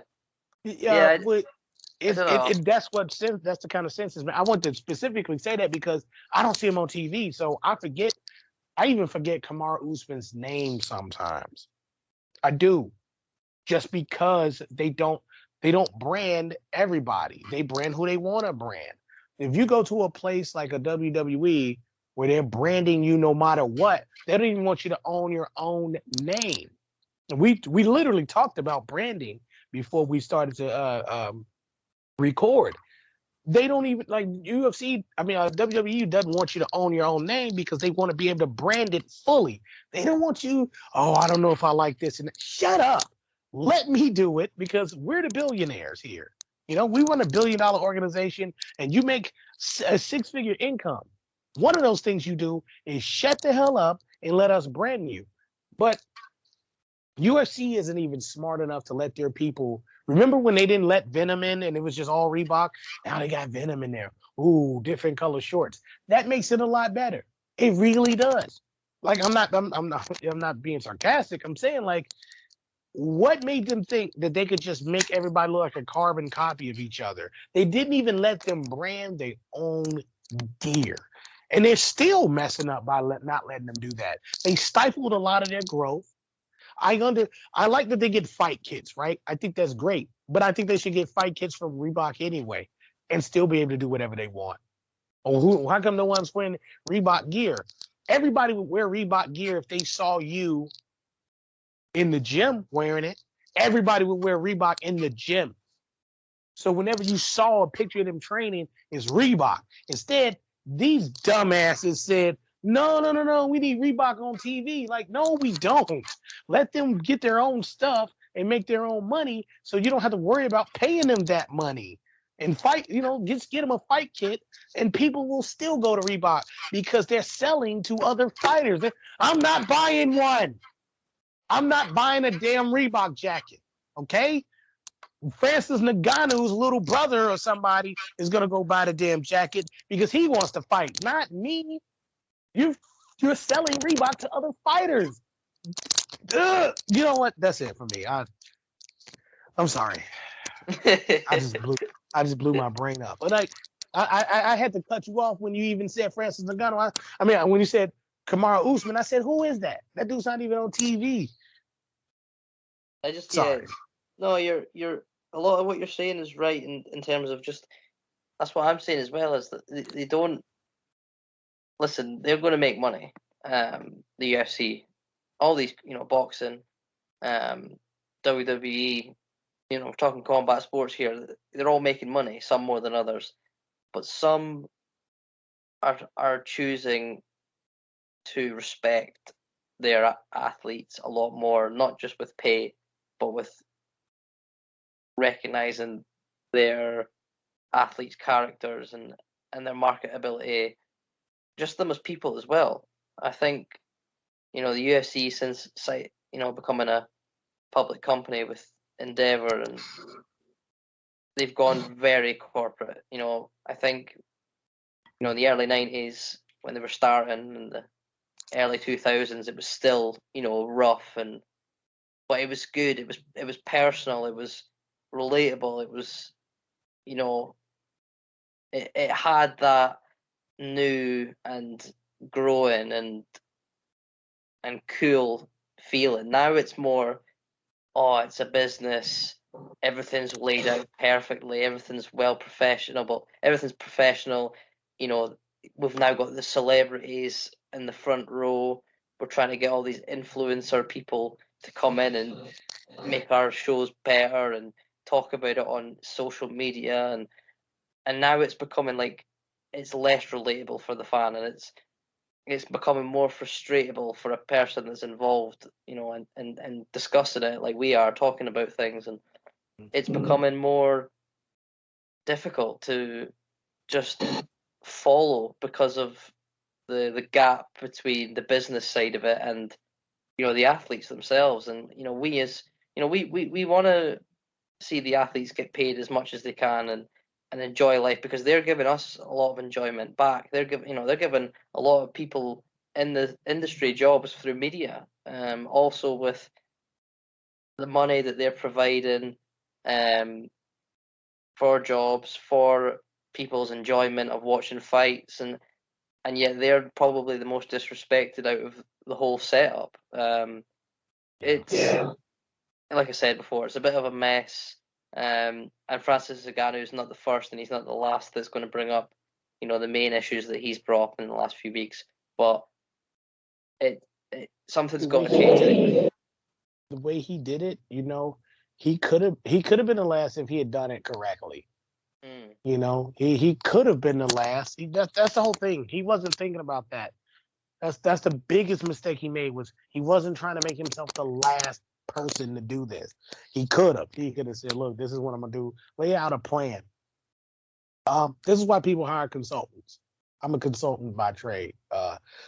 Speaker 1: Yeah,
Speaker 4: yeah.
Speaker 1: but
Speaker 4: I don't know.
Speaker 1: that's what sense. That's the kind of senses. I want to specifically say that because I don't see him on TV, so I forget. I even forget Kamaru Usman's name sometimes. I do, just because they don't brand everybody. They brand who they want to brand. If you go to a place like a WWE where they're branding you no matter what, they don't even want you to own your own name. We literally talked about branding before we started to record. They don't even like UFC. I mean, WWE doesn't want you to own your own name because they want to be able to brand it fully. They don't want you. Oh, I don't know if I like this. And shut up. Let me do it because we're the billionaires here. You know, we run $1 billion organization, and you make a six-figure income. One of those things you do is shut the hell up and let us brand you. But UFC isn't even smart enough to let their people. Remember when they didn't let Venom in and it was just all Reebok? Now they got Venom in there. Ooh, different color shorts. That makes it a lot better. It really does. Like I'm not being sarcastic. I'm saying like what made them think that they could just make everybody look like a carbon copy of each other? They didn't even let them brand their own gear. And they're still messing up by not letting them do that. They stifled a lot of their growth. I like that they get fight kits, right? I think that's great. But I think they should get fight kits from Reebok anyway and still be able to do whatever they want. Or how come no one's wearing Reebok gear? Everybody would wear Reebok gear if they saw you in the gym wearing it. Everybody would wear Reebok in the gym. So whenever you saw a picture of them training, it's Reebok. Instead, these dumbasses said, no, no, no, no, we need Reebok on TV. Like, no, we don't. Let them get their own stuff and make their own money so you don't have to worry about paying them that money. And fight, just get them a fight kit and people will still go to Reebok because they're selling to other fighters. I'm not buying one. I'm not buying a damn Reebok jacket. Okay? Francis Ngannou's little brother or somebody is gonna go buy the damn jacket because he wants to fight, not me. You're selling Reebok to other fighters. Ugh. You know what? That's it for me. I'm sorry. I just blew my brain up. But I had to cut you off when you even said Francis Ngannou. I mean, when you said Kamaru Usman, I said, who is that? That dude's not even on TV.
Speaker 4: I just
Speaker 1: Sorry.
Speaker 4: yeah. No, you're a lot of what you're saying is right in terms of just that's what I'm saying as well is that they don't listen. They're going to make money. The UFC, all these boxing, WWE. We're talking combat sports here. They're all making money. Some more than others, but some are choosing to respect their athletes a lot more, not just with pay, but with recognizing their athletes' characters and their marketability, just them as people as well. I think the UFC since becoming a public company with Endeavor and they've gone very corporate. I think in the early 90s when they were starting in the early 2000s it was still rough but it was good. It was personal. It was relatable. It was it had that new and growing and cool feeling. Now it's more, oh, it's a business. Everything's laid out perfectly. Everything's everything's professional. We've now got the celebrities in the front row. We're trying to get all these influencer people to come in and make our shows better and talk about it on social media and now it's becoming like it's less relatable for the fan and it's becoming more frustratable for a person that's involved, and discussing it like we are talking about things and it's becoming more difficult to just follow because of the gap between the business side of it and the athletes themselves. And we as we want to see the athletes get paid as much as they can and enjoy life, because they're giving us a lot of enjoyment back. They're giving a lot of people in the industry jobs through media. Also with the money that they're providing for jobs, for people's enjoyment of watching fights, and yet they're probably the most disrespected out of the whole setup. It's like I said before, it's a bit of a mess. And Francis Ngannou is not the first, and he's not the last that's going to bring up, the main issues that he's brought up in the last few weeks. But something's got to change.
Speaker 1: The way he did it, he could have been the last if he had done it correctly. He could have been the last. That's the whole thing. He wasn't thinking about that. That's the biggest mistake he made, was he wasn't trying to make himself the last person to do this. He could have said, look, this is what I'm gonna do. Lay out a plan. This is why people hire consultants. I'm a consultant by trade.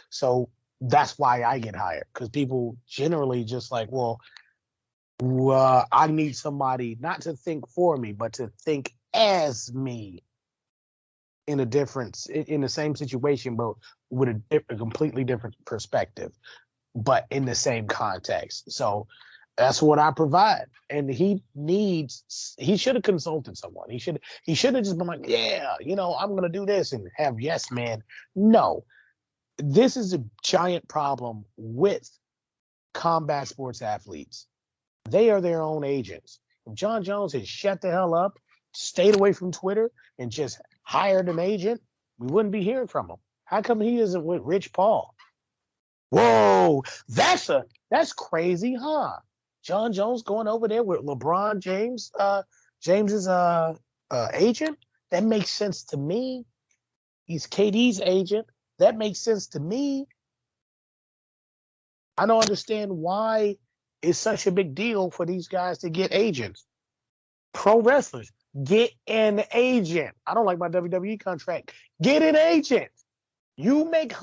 Speaker 1: So that's why I get hired, because people generally just like, well, I need somebody not to think for me, but to think as me in the same situation, but with a completely different perspective, but in the same context. So that's what I provide. And he should have consulted someone. He should have just been like, yeah, I'm going to do this and have yes, man. No, this is a giant problem with combat sports athletes. They are their own agents. If John Jones had shut the hell up, stayed away from Twitter, and just hired an agent, we wouldn't be hearing from him. How come he isn't with Rich Paul? Whoa, that's crazy, huh? John Jones going over there with LeBron James, James's agent? That makes sense to me. He's KD's agent. That makes sense to me. I don't understand why it's such a big deal for these guys to get agents. Pro wrestlers, get an agent. I don't like my WWE contract. Get an agent. You make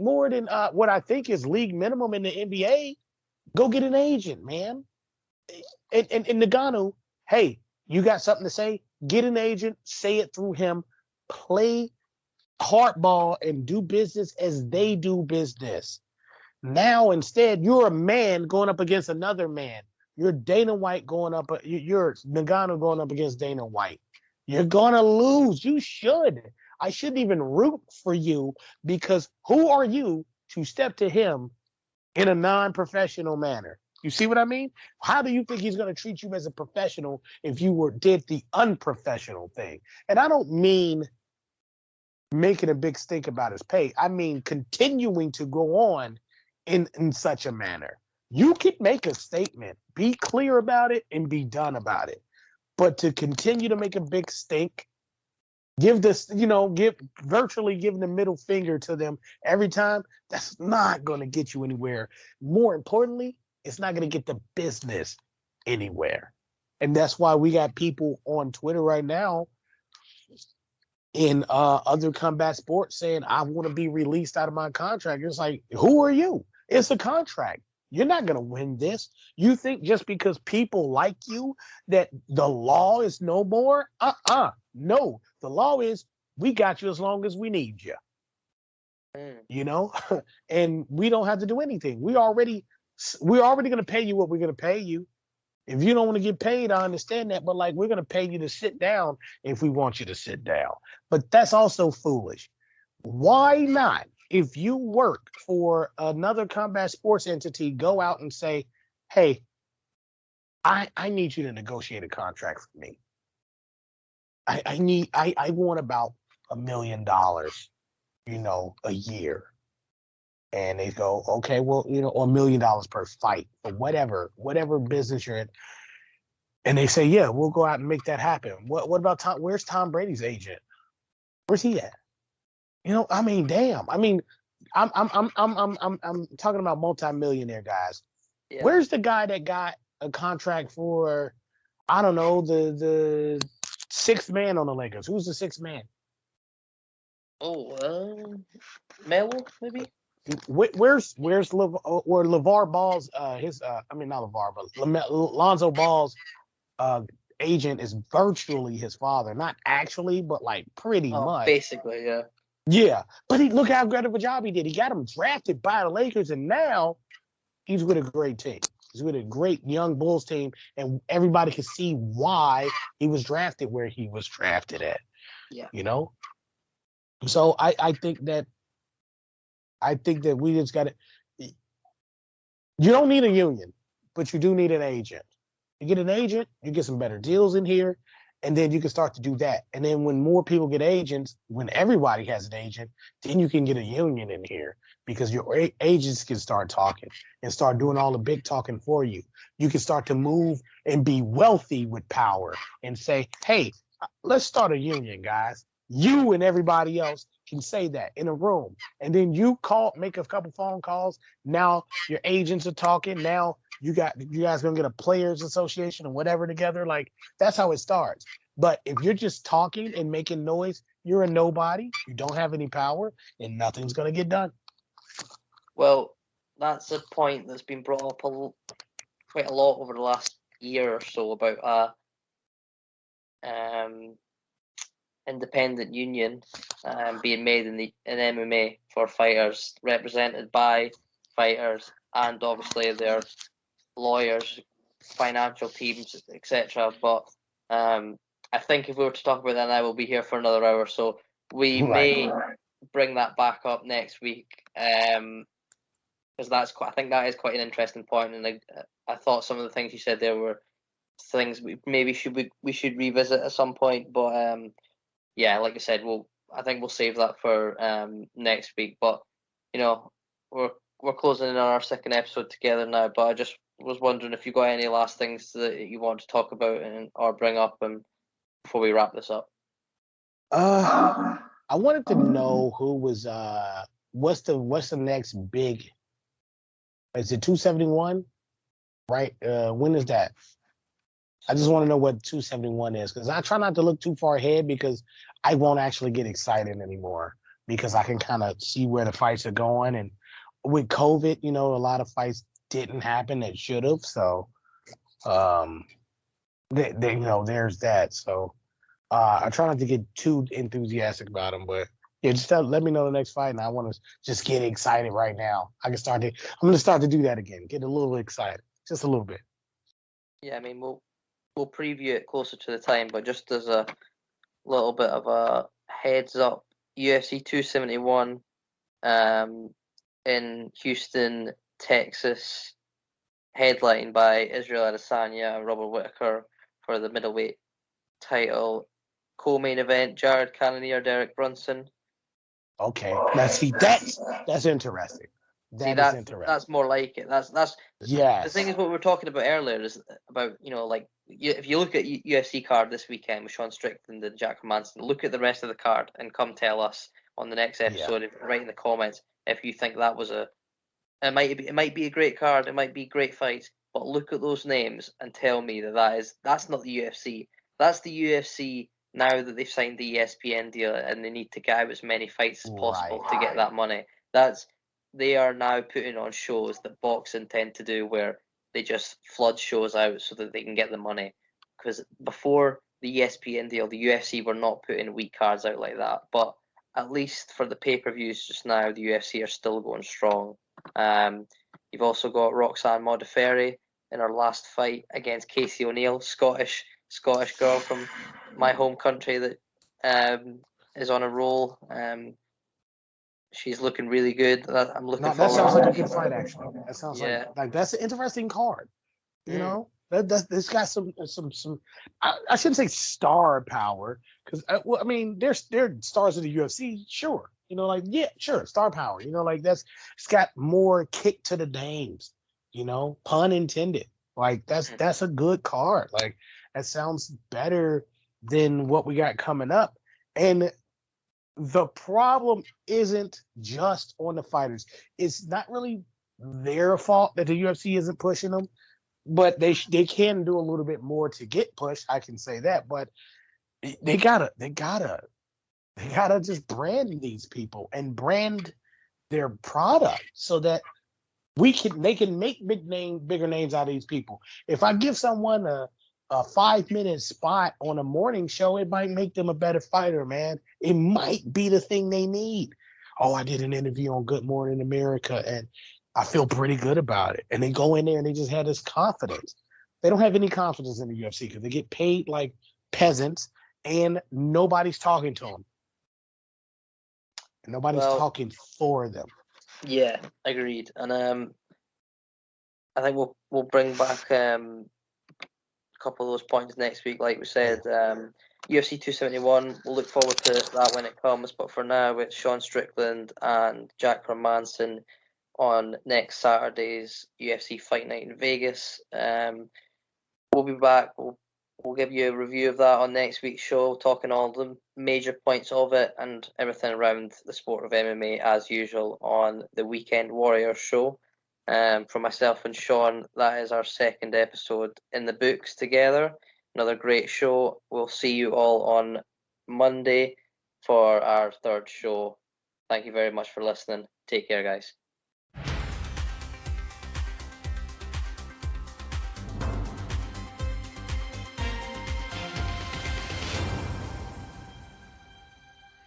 Speaker 1: more than what I think is league minimum in the NBA. Go get an agent, man. And Ngannou, hey, you got something to say? Get an agent, say it through him, play hardball and do business as they do business. Now, instead, you're a man going up against another man. You're Dana White you're Ngannou going up against Dana White. You're going to lose. You should. I shouldn't even root for you, because who are you to step to him in a non-professional manner? You see what I mean? How do you think he's going to treat you as a professional if you did the unprofessional thing? And I don't mean making a big stink about his pay. I mean continuing to go on in such a manner. You can make a statement, be clear about it, and be done about it. But to continue to make a big stink, give virtually giving the middle finger to them every time, that's not going to get you anywhere. More importantly, it's not going to get the business anywhere. And that's why we got people on Twitter right now in other combat sports saying, I want to be released out of my contract. It's like, who are you? It's a contract. You're not going to win this. You think just because people like you that the law is no more? No. The law is, we got you as long as we need you. And we don't have to do anything. We're already going to pay you what we're going to pay you. If you don't want to get paid, I understand that, but we're going to pay you to sit down if we want you to sit down. But that's also foolish. Why not? If you work for another combat sports entity, go out and say, hey, I need you to negotiate a contract for me. I want about $1 million, a year. And they go, okay, well, or $1 million per fight, or whatever business you're in. And they say, yeah, we'll go out and make that happen. What about Tom? Where's Tom Brady's agent? Where's he at? Damn. I'm talking about multimillionaire guys. Yeah. Where's the guy that got a contract for, I don't know, the sixth man on the Lakers? Who's the sixth man?
Speaker 4: Oh, Melo, maybe?
Speaker 1: Where's where LeVar Ball's not LeVar, but Lonzo Ball's agent is virtually his father, not actually, but like pretty much.
Speaker 4: Basically, yeah.
Speaker 1: Yeah, but look how great of a job he did. He got him drafted by the Lakers, and now he's with a great team. He's with a great young Bulls team, and everybody can see why he was drafted where he was drafted at.
Speaker 4: Yeah.
Speaker 1: You know? So I think that we just got to. You don't need a union, but you do need an agent. You get an agent, you get some better deals in here, and then you can start to do that. And then when more people get agents, when everybody has an agent, then you can get a union in here because your agents can start talking and start doing all the big talking for you. You can start to move and be wealthy with power and say, hey, let's start a union, guys. You and everybody else can say that in a room. And then you make a couple phone calls. Now your agents are talking. Now you guys gonna get a players association or whatever together. Like that's how it starts. But if you're just talking and making noise, you're a nobody. You don't have any power, and nothing's gonna get done.
Speaker 4: Well, that's a point that's been brought up quite a lot over the last year or so about independent union being made in MMA for fighters, represented by fighters and obviously their lawyers, financial teams, etc. But I think if we were to talk about that now, we'll be here for another hour, so we may bring that back up next week, because I think that is quite an interesting point, and I thought some of the things you said there were things we should revisit at some point. But yeah, like I said, I think we'll save that for next week. But you know, we're closing in on our second episode together now. But I just was wondering if you got any last things that you want to talk about or bring up, and before we wrap this up.
Speaker 1: I wanted to know who was what's the next big? Is it 271? Right? When is that? I just want to know what 271 is because I try not to look too far ahead because I won't actually get excited anymore because I can kind of see where the fights are going. And with COVID, a lot of fights didn't happen that should have. So, there's that. So, I try not to get too enthusiastic about them, but yeah, just let me know the next fight, and I want to just get excited right now. I'm going to start to do that again, get a little excited, just a little bit.
Speaker 4: Yeah, I mean, we'll preview it closer to the time, but just as a little bit of a heads up, UFC 271 in Houston, Texas, headlined by Israel Adesanya and Robert Whittaker for the middleweight title. Co-main event, Jared Cannonier, Derek Brunson.
Speaker 1: Okay, now see that's interesting. That's interesting.
Speaker 4: That's more like it. That's
Speaker 1: yes.
Speaker 4: The thing is, what we were talking about earlier is about if you look at UFC card this weekend with Sean Strickland and Jack Hermansson, look at the rest of the card and come tell us on the next episode, write in the comments if you think that was it might be a great card, it might be great fights, but look at those names and tell me that's not the UFC. That's the UFC now that they've signed the ESPN deal and they need to get out as many fights as possible to get that money. They are now putting on shows that boxing tend to do, where they just flood shows out so that they can get the money. Because before the ESPN deal, the UFC were not putting weak cards out like that. But at least for the pay-per-views just now, the UFC are still going strong. You've also got Roxanne Modafferi in her last fight against Casey O'Neill, Scottish girl from my home country that is on a roll. She's looking really good. I'm looking forward.
Speaker 1: That sounds like a good fight, actually. That sounds like that's an interesting card. You know, it's got some. I shouldn't say star power because they're stars of the UFC, sure. Sure, star power. It's got more kick to the names. Pun intended. That's a good card. That sounds better than what we got coming up. And the problem isn't just on the fighters. It's not really their fault that the UFC isn't pushing them, but they can do a little bit more to get pushed. I can say that, but they gotta just brand these people and brand their product so that they can make bigger names out of these people. If I give someone a 5-minute spot on a morning show, it might make them a better fighter, man. It might be the thing they need. Oh, I did an interview on Good Morning America and I feel pretty good about it. And they go in there and they just have this confidence. They don't have any confidence in the UFC because they get paid like peasants and nobody's talking to them. Nobody's talking for them.
Speaker 4: Yeah, agreed. And I think we'll bring back a couple of those points next week, like we said. UFC 271, we'll look forward to that when it comes. But for now, it's Sean Strickland and Jack Hermanson on next Saturday's UFC Fight Night in Vegas. We'll be back. We'll give you a review of that on next week's show, talking all the major points of it and everything around the sport of MMA as usual on the Weekend Warrior show. For myself and Sean, that is our second episode in the books together. Another great show. We'll see you all on Monday for our third show. Thank you very much for listening. Take care, guys.